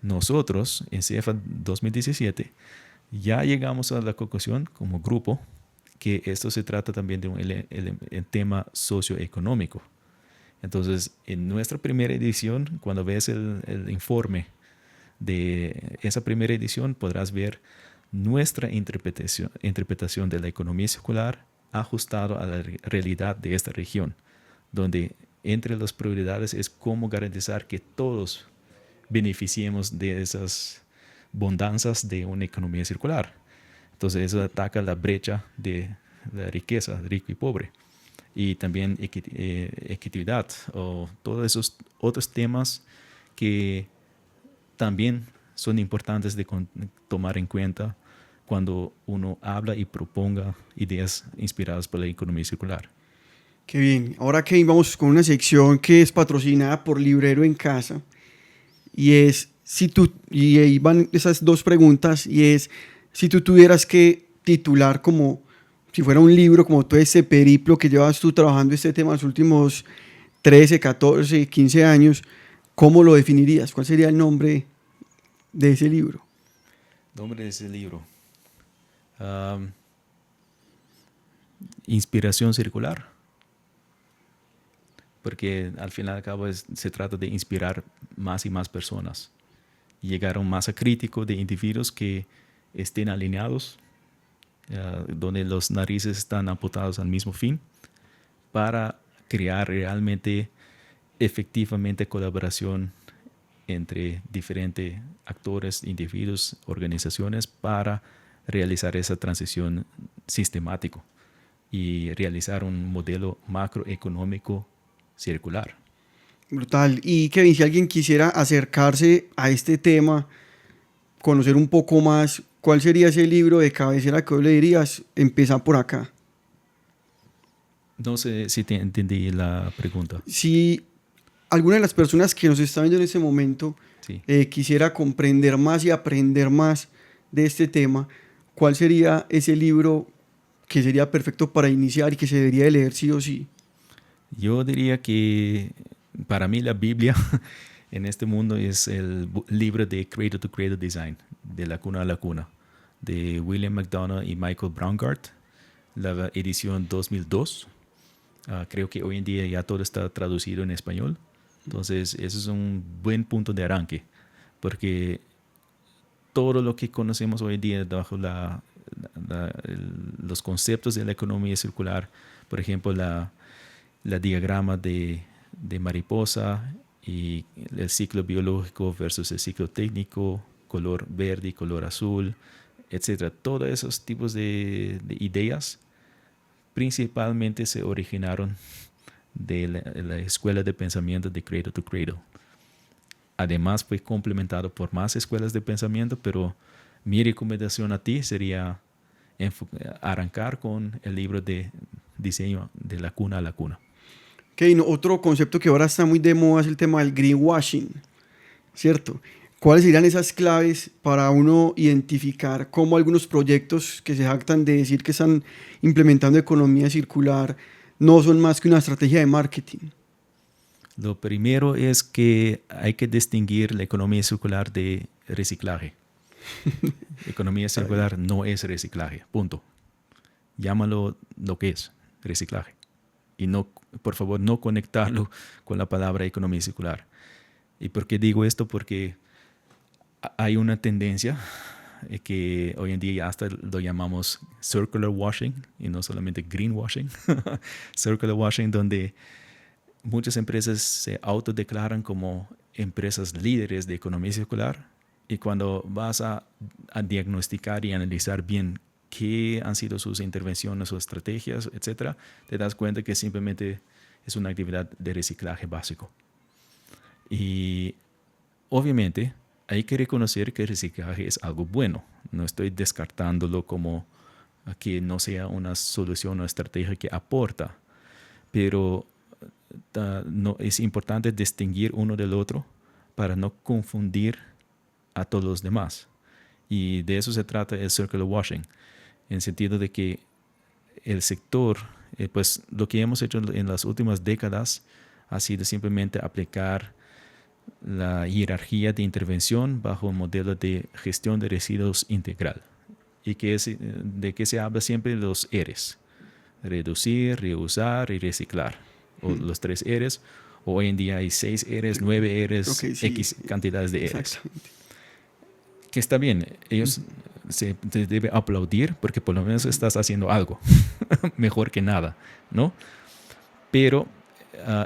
Nosotros, en CEFA 2017, ya llegamos a la conclusión como grupo que esto se trata también de un tema socioeconómico. Entonces, en nuestra primera edición, cuando ves el informe de esa primera edición, podrás ver nuestra interpretación de la economía circular ajustado a la realidad de esta región, donde entre las prioridades es cómo garantizar que todos beneficiemos de esas bonanzas de una economía circular. Entonces eso ataca la brecha de la riqueza, rico y pobre. Y también equidad o todos esos otros temas que también son importantes de tomar en cuenta cuando uno habla y proponga ideas inspiradas por la economía circular. Qué bien. Ahora que vamos con una sección que es patrocinada por Librero en Casa. Y es, y ahí van esas dos preguntas, y es, si tú tuvieras que titular como, si fuera un libro, como todo ese periplo que llevas tú trabajando este tema los últimos 13, 14, 15 años, ¿cómo lo definirías? ¿Cuál sería el nombre de ese libro? Nombre de ese libro. Inspiración circular. Porque al final y al cabo se trata de inspirar más y más personas. Y llegar a un masa crítico de individuos que estén alineados, donde los narices están apuntados al mismo fin, para crear realmente, efectivamente, colaboración entre diferentes actores, individuos, organizaciones, para realizar esa transición sistemática y realizar un modelo macroeconómico circular. Brutal. Y Kevin, si alguien quisiera acercarse a este tema, conocer un poco más, ¿cuál sería ese libro de cabecera que vos le dirías? Empieza por acá. No sé si te entendí la pregunta. Si alguna de las personas que nos está viendo en este momento Sí. Quisiera comprender más y aprender más de este tema, ¿cuál sería ese libro que sería perfecto para iniciar y que se debería de leer sí o sí? Yo diría que para mí la Biblia en este mundo es el libro de Cradle to Cradle Design, de la cuna a la cuna, de William McDonough y Michael Braungart, la edición 2002. Creo que hoy en día ya todo está traducido en español. Entonces, eso es un buen punto de arranque, porque todo lo que conocemos hoy en día bajo los conceptos de la economía circular, por ejemplo, la diagrama de mariposa y el ciclo biológico versus el ciclo técnico, color verde y color azul, etc. Todos esos tipos de ideas principalmente se originaron de la escuela de pensamiento de Cradle to Cradle. Además fue complementado por más escuelas de pensamiento, pero mi recomendación a ti sería arrancar con el libro de diseño de la cuna a la cuna. Okay, otro concepto que ahora está muy de moda es el tema del greenwashing, ¿cierto? ¿Cuáles serían esas claves para uno identificar cómo algunos proyectos que se jactan de decir que están implementando economía circular no son más que una estrategia de marketing? Lo primero es que hay que distinguir la economía circular de reciclaje. Economía circular no es reciclaje, punto. Llámalo lo que es, reciclaje. Y no, por favor, no conectarlo con la palabra economía circular. ¿Y por qué digo esto? Porque hay una tendencia que hoy en día hasta lo llamamos circular washing y no solamente greenwashing. Circular washing, donde muchas empresas se autodeclaran como empresas líderes de economía circular Y cuando vas a diagnosticar y analizar bien qué han sido sus intervenciones o estrategias, etcétera, te das cuenta que simplemente es una actividad de reciclaje básico. Y obviamente hay que reconocer que el reciclaje es algo bueno. No estoy descartándolo como que no sea una solución o estrategia que aporta, pero no, es importante distinguir uno del otro para no confundir a todos los demás. Y de eso se trata el circular washing, en el sentido de que el sector, pues lo que hemos hecho en las últimas décadas ha sido simplemente aplicar la jerarquía de intervención bajo un modelo de gestión de residuos integral. Y de que se habla siempre de los R's: reducir, reusar y reciclar, o los 3 R's. Hoy en día hay 6 R's, 9 R's, Okay, sí, X cantidades de R's. Exactamente. Que está bien, ellos se te debe aplaudir porque por lo menos estás haciendo algo mejor que nada, ¿no? Pero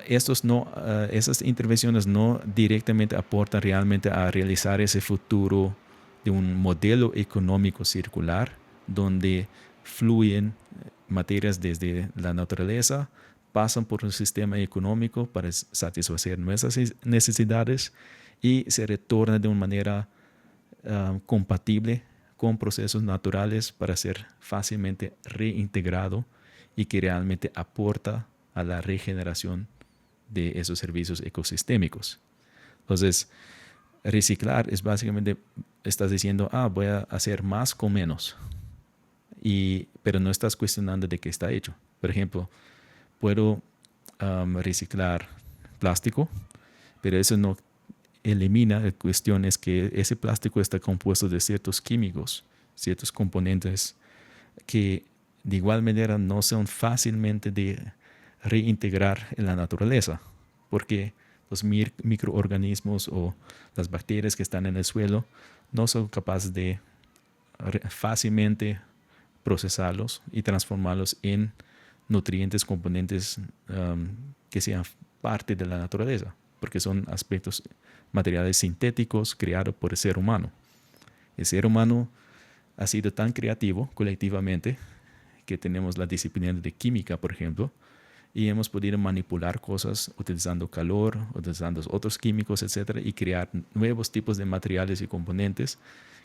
esas intervenciones no directamente aportan realmente a realizar ese futuro de un modelo económico circular donde fluyen materias desde la naturaleza, pasan por un sistema económico para satisfacer nuestras necesidades y se retornan de una manera compatible con procesos naturales para ser fácilmente reintegrado y que realmente aporta a la regeneración de esos servicios ecosistémicos. Entonces, reciclar es básicamente, estás diciendo, voy a hacer más con menos, pero no estás cuestionando de qué está hecho. Por ejemplo, puedo reciclar plástico, pero eso no elimina la cuestión es que ese plástico está compuesto de ciertos químicos, ciertos componentes que de igual manera no son fácilmente de reintegrar en la naturaleza, porque los microorganismos o las bacterias que están en el suelo no son capaces de fácilmente procesarlos y transformarlos en nutrientes, componentes que sean parte de la naturaleza, porque son aspectos materiales sintéticos creados por el ser humano. El ser humano ha sido tan creativo colectivamente que tenemos la disciplina de química, por ejemplo, y hemos podido manipular cosas utilizando calor, utilizando otros químicos, etcétera, y crear nuevos tipos de materiales y componentes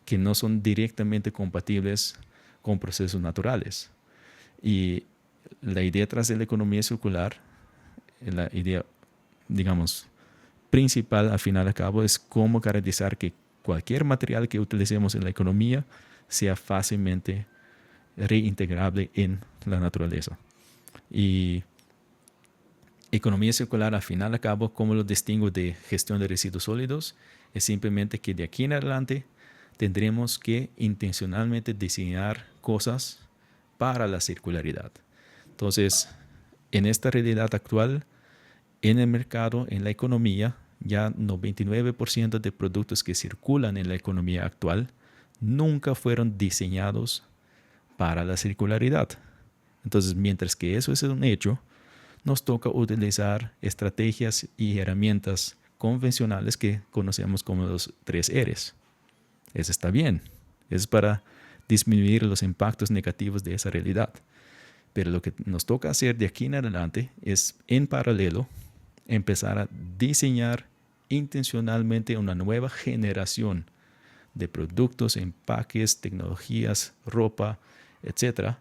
que no son directamente compatibles con procesos naturales. Y la idea tras de la economía circular, la idea, digamos, principal al final y al cabo es cómo garantizar que cualquier material que utilicemos en la economía sea fácilmente reintegrable en la naturaleza. Y economía circular al final y al cabo, ¿cómo lo distingo de gestión de residuos sólidos? Es simplemente que de aquí en adelante tendremos que intencionalmente diseñar cosas para la circularidad. Entonces, en esta realidad actual, en el mercado, en la economía, ya 99% de productos que circulan en la economía actual nunca fueron diseñados para la circularidad. Entonces, mientras que eso es un hecho, nos toca utilizar estrategias y herramientas convencionales que conocemos como los 3 R's. Eso está bien. Es para disminuir los impactos negativos de esa realidad. Pero lo que nos toca hacer de aquí en adelante es, en paralelo, empezar a diseñar intencionalmente una nueva generación de productos, empaques, tecnologías, ropa, etcétera,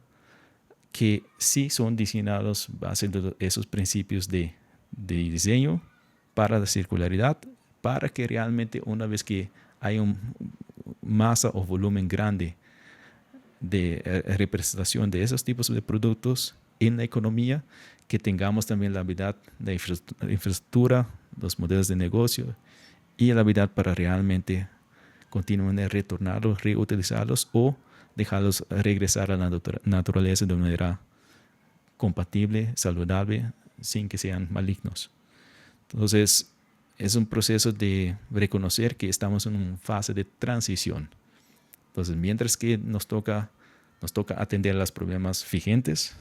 que sí son diseñados base de esos principios de diseño para la circularidad, para que realmente una vez que hay una masa o volumen grande de representación de esos tipos de productos en la economía, que tengamos también la habilidad, la infraestructura, los modelos de negocio y la habilidad para realmente continuamente retornarlos, reutilizarlos o dejarlos regresar a la naturaleza de manera compatible, saludable, sin que sean malignos. Entonces, es un proceso de reconocer que estamos en una fase de transición. Entonces, mientras que nos toca atender a los problemas vigentes,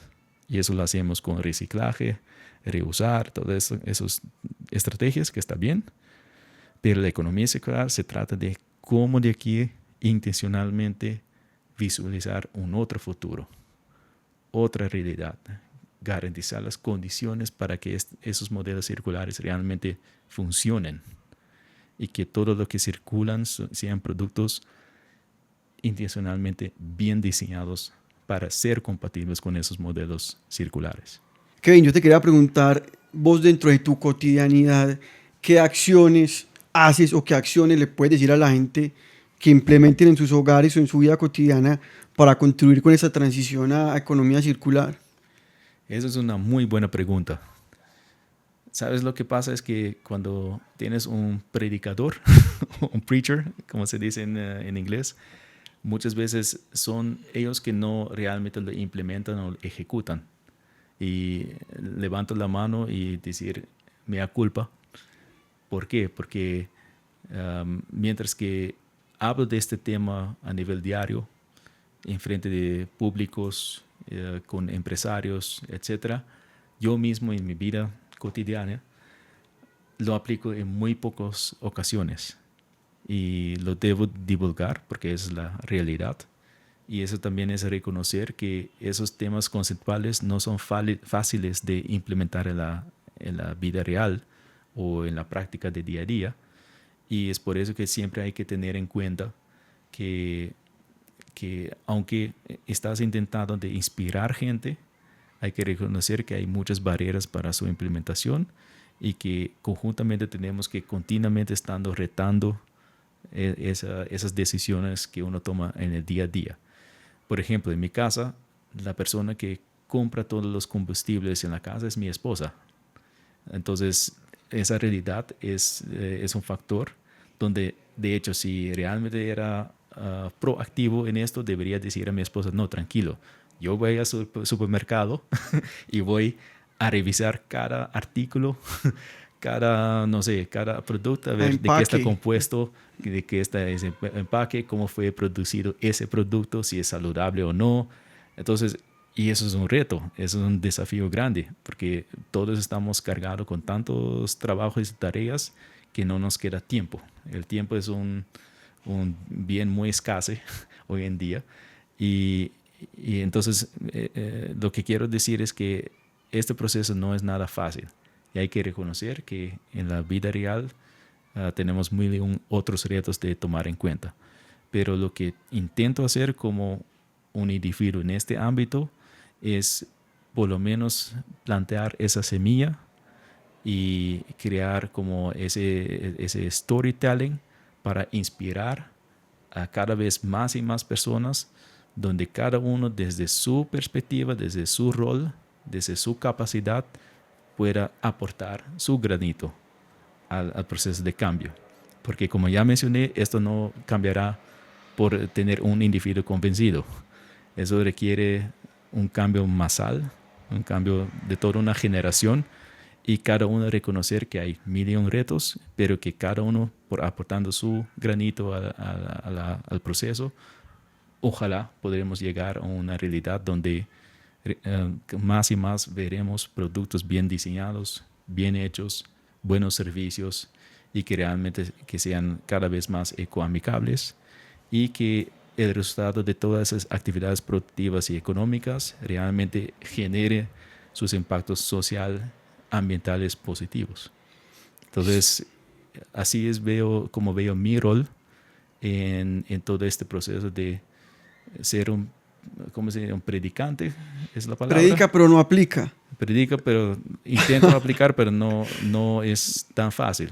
y eso lo hacemos con reciclaje, reusar, todas esas estrategias que está bien, pero la economía circular se trata de cómo de aquí intencionalmente visualizar un otro futuro, otra realidad, garantizar las condiciones para que esos modelos circulares realmente funcionen y que todo lo que circulan sean productos intencionalmente bien diseñados para ser compatibles con esos modelos circulares. Kevin, yo te quería preguntar, vos dentro de tu cotidianidad, ¿qué acciones haces o qué acciones le puedes decir a la gente que implementen en sus hogares o en su vida cotidiana para contribuir con esa transición a economía circular? Esa es una muy buena pregunta. ¿Sabes lo que pasa? Es que cuando tienes un predicador, un preacher, como se dice en inglés, muchas veces son ellos que no realmente lo implementan o ejecutan. Y levanto la mano y decir, mea culpa. ¿Por qué? Porque mientras que hablo de este tema a nivel diario, en frente de públicos, con empresarios, etcétera, yo mismo en mi vida cotidiana lo aplico en muy pocas ocasiones y lo debo divulgar porque esa es la realidad. Y eso también es reconocer que esos temas conceptuales no son fáciles de implementar en la vida real o en la práctica de día a día. Y es por eso que siempre hay que tener en cuenta que aunque estás intentando de inspirar gente, hay que reconocer que hay muchas barreras para su implementación y que conjuntamente tenemos que continuamente estando retando esas decisiones que uno toma en el día a día. Por ejemplo, en mi casa, la persona que compra todos los combustibles en la casa es mi esposa. Entonces, esa realidad es un factor donde, de hecho, si realmente era proactivo en esto, debería decir a mi esposa, no, tranquilo, yo voy al supermercado y voy a revisar cada artículo, cada producto, a ver de qué está compuesto, de qué está ese empaque, cómo fue producido ese producto, si es saludable o no. Entonces, y eso es un reto, eso es un desafío grande, porque todos estamos cargados con tantos trabajos y tareas que no nos queda tiempo. El tiempo es un bien muy escaso hoy en día. Y entonces lo que quiero decir es que este proceso no es nada fácil. Y hay que reconocer que en la vida real tenemos mil y otros retos de tomar en cuenta. Pero lo que intento hacer como un individuo en este ámbito es por lo menos plantear esa semilla y crear como ese storytelling para inspirar a cada vez más y más personas, donde cada uno desde su perspectiva, desde su rol, desde su capacidad, pueda aportar su granito al proceso de cambio. Porque como ya mencioné, esto no cambiará por tener un individuo convencido. Eso requiere un cambio masal, un cambio de toda una generación, y cada uno reconocer que hay mil y un retos, pero que cada uno, por aportando su granito al proceso, ojalá podremos llegar a una realidad donde más y más veremos productos bien diseñados, bien hechos, buenos servicios y que realmente que sean cada vez más ecoamicables y que el resultado de todas esas actividades productivas y económicas realmente genere sus impactos social, ambientales positivos. Entonces, así es como veo mi rol en todo este proceso de ser un predicante, es la palabra. Predica pero no aplica. Predica, pero intento aplicar, pero no es tan fácil.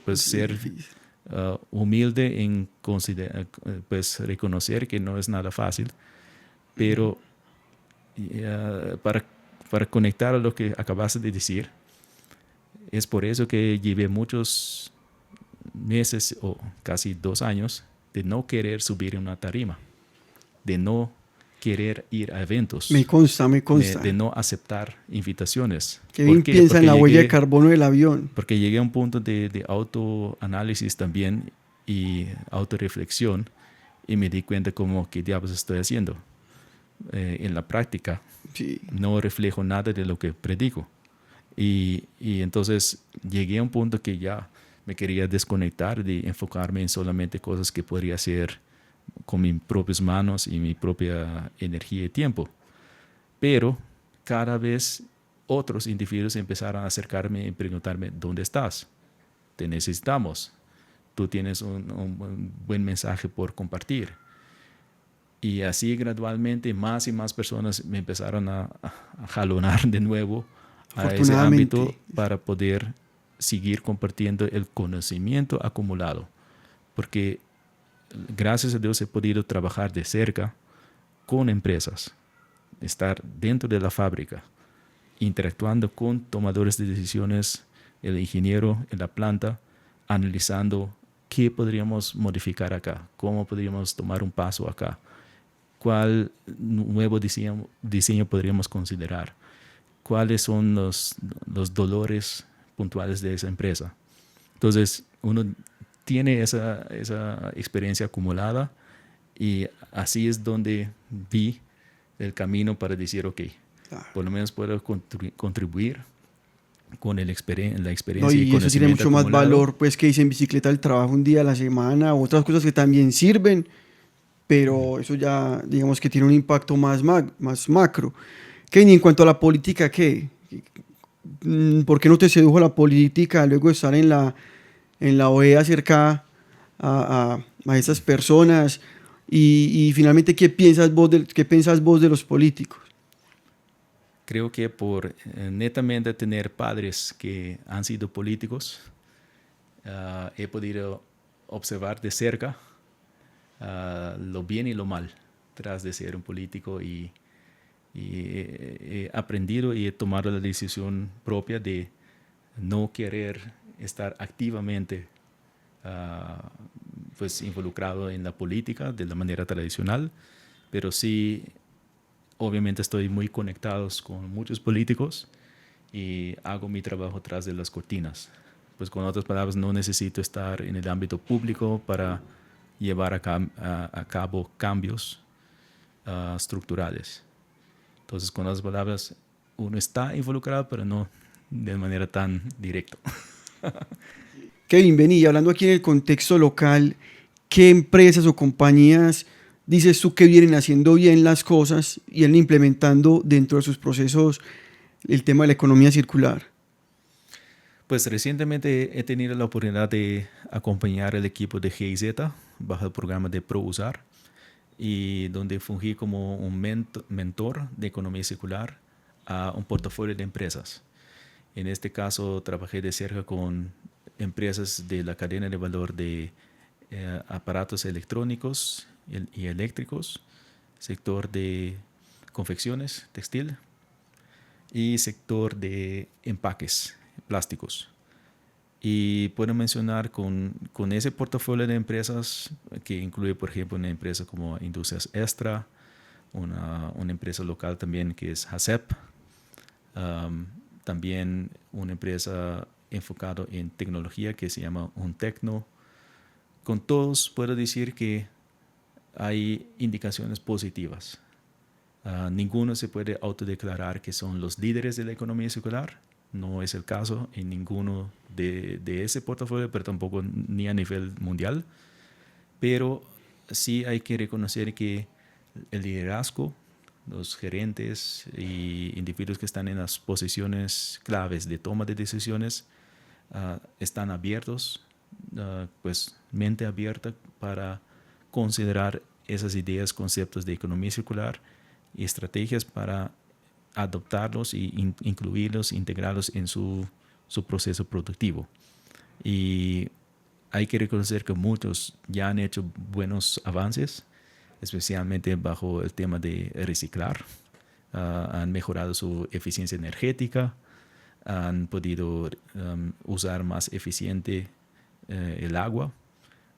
Pues ser humilde en pues reconocer que no es nada fácil, pero para conectar a lo que acabas de decir, es por eso que llevé muchos meses o casi 2 años de no querer subir en una tarima, de no querer ir a eventos. Me consta. De no aceptar invitaciones. Kevin piensa en la huella de carbono del avión. Porque llegué a un punto de autoanálisis también y autorreflexión y me di cuenta como qué diablos estoy haciendo. En la práctica no reflejo nada de lo que predico. Y entonces llegué a un punto que ya me quería desconectar de enfocarme en solamente cosas que podría hacer con mis propias manos y mi propia energía y tiempo. Pero cada vez otros individuos empezaron a acercarme y preguntarme, ¿dónde estás? Te necesitamos. Tú tienes un buen mensaje por compartir. Y así gradualmente más y más personas me empezaron a jalonar de nuevo a ese ámbito para poder seguir compartiendo el conocimiento acumulado. Porque gracias a Dios he podido trabajar de cerca con empresas, estar dentro de la fábrica, interactuando con tomadores de decisiones, el ingeniero en la planta, analizando qué podríamos modificar acá, cómo podríamos tomar un paso acá, cuál nuevo diseño podríamos considerar, cuáles son los dolores puntuales de esa empresa. Entonces, uno tiene esa experiencia acumulada y así es donde vi el camino para decir, ok, por lo menos puedo contribuir con la experiencia no, y eso tiene mucho acumulado. Más valor, pues, que hice en bicicleta el trabajo un día a la semana, otras cosas que también sirven, pero eso ya, digamos que tiene un impacto más macro. Kenny, en cuanto a la política, ¿qué? ¿Por qué no te sedujo la política luego de estar en la OEA cerca a esas personas? Y finalmente, ¿qué piensas vos de los políticos? Creo que por netamente tener padres que han sido políticos, he podido observar de cerca lo bien y lo mal tras de ser un político y he aprendido y he tomado la decisión propia de no querer estar activamente pues involucrado en la política de la manera tradicional, pero sí obviamente estoy muy conectado con muchos políticos y hago mi trabajo tras de las cortinas. Pues con otras palabras, no necesito estar en el ámbito público para llevar a cabo cambios estructurales. Entonces, con otras palabras, uno está involucrado, pero no de manera tan directa. Kevin, vení, hablando aquí en el contexto local, ¿qué empresas o compañías dices tú que vienen haciendo bien las cosas y vienen implementando dentro de sus procesos el tema de la economía circular? Pues recientemente he tenido la oportunidad de acompañar al equipo de GIZ bajo el programa de ProUsar, y donde fungí como un mentor de economía circular a un portafolio de empresas. En este caso trabajé de cerca con empresas de la cadena de valor de aparatos electrónicos y eléctricos, sector de confecciones, textil, y sector de empaques plásticos. Y puedo mencionar con ese portafolio de empresas, que incluye, por ejemplo, una empresa como Industrias Extra, una empresa local también que es HACEP, también una empresa enfocada en tecnología que se llama Untecno. Con todos puedo decir que hay indicaciones positivas. Ninguno se puede autodeclarar que son los líderes de la economía circular. No es el caso en ninguno de ese portafolio, pero tampoco ni a nivel mundial. Pero sí hay que reconocer que el liderazgo, los gerentes y individuos que están en las posiciones claves de toma de decisiones están abiertos, pues mente abierta para considerar esas ideas, conceptos de economía circular y estrategias para adoptarlos y incluirlos, integrarlos en su proceso productivo. Y hay que reconocer que muchos ya han hecho buenos avances, especialmente bajo el tema de reciclar. Han mejorado su eficiencia energética, han podido usar más eficiente el agua,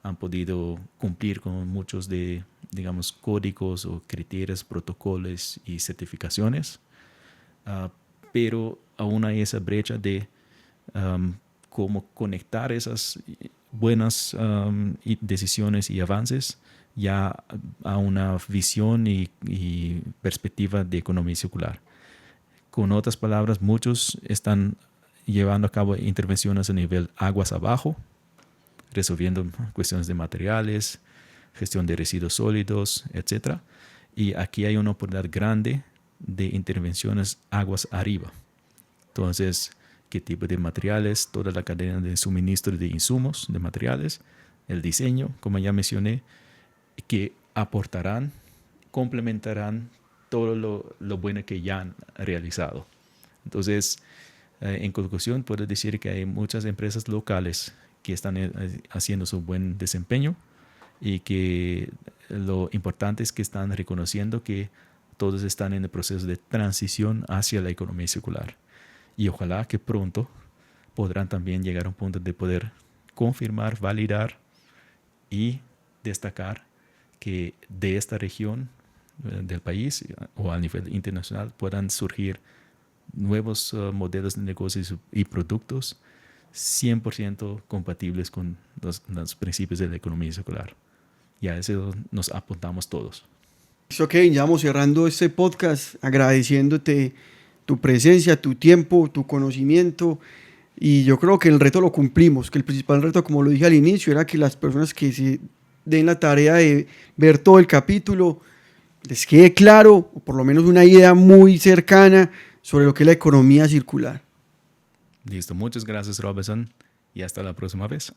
han podido cumplir con muchos de, digamos, códigos o criterios, protocolos y certificaciones. Pero aún hay esa brecha de cómo conectar esas buenas decisiones y avances ya a una visión y perspectiva de economía circular. Con otras palabras, muchos están llevando a cabo intervenciones a nivel aguas abajo, resolviendo cuestiones de materiales, gestión de residuos sólidos, etc. Y aquí hay una oportunidad grande de intervenciones aguas arriba. Entonces, qué tipo de materiales, toda la cadena de suministro de insumos, de materiales, el diseño, como ya mencioné, que aportarán, complementarán todo lo bueno que ya han realizado. Entonces, en conclusión, puedo decir que hay muchas empresas locales que están haciendo su buen desempeño y que lo importante es que están reconociendo que todos están en el proceso de transición hacia la economía circular. Y ojalá que pronto podrán también llegar a un punto de poder confirmar, validar y destacar que de esta región del país o a nivel internacional puedan surgir nuevos modelos de negocios y productos 100% compatibles con los principios de la economía circular. Y a eso nos apuntamos todos. Ok, ya vamos cerrando este podcast agradeciéndote tu presencia, tu tiempo, tu conocimiento. Y yo creo que el reto lo cumplimos, que el principal reto, como lo dije al inicio, era que las personas que se den la tarea de ver todo el capítulo les quede claro, o por lo menos una idea muy cercana sobre lo que es la economía circular. Listo, muchas gracias, Robinson, y hasta la próxima vez.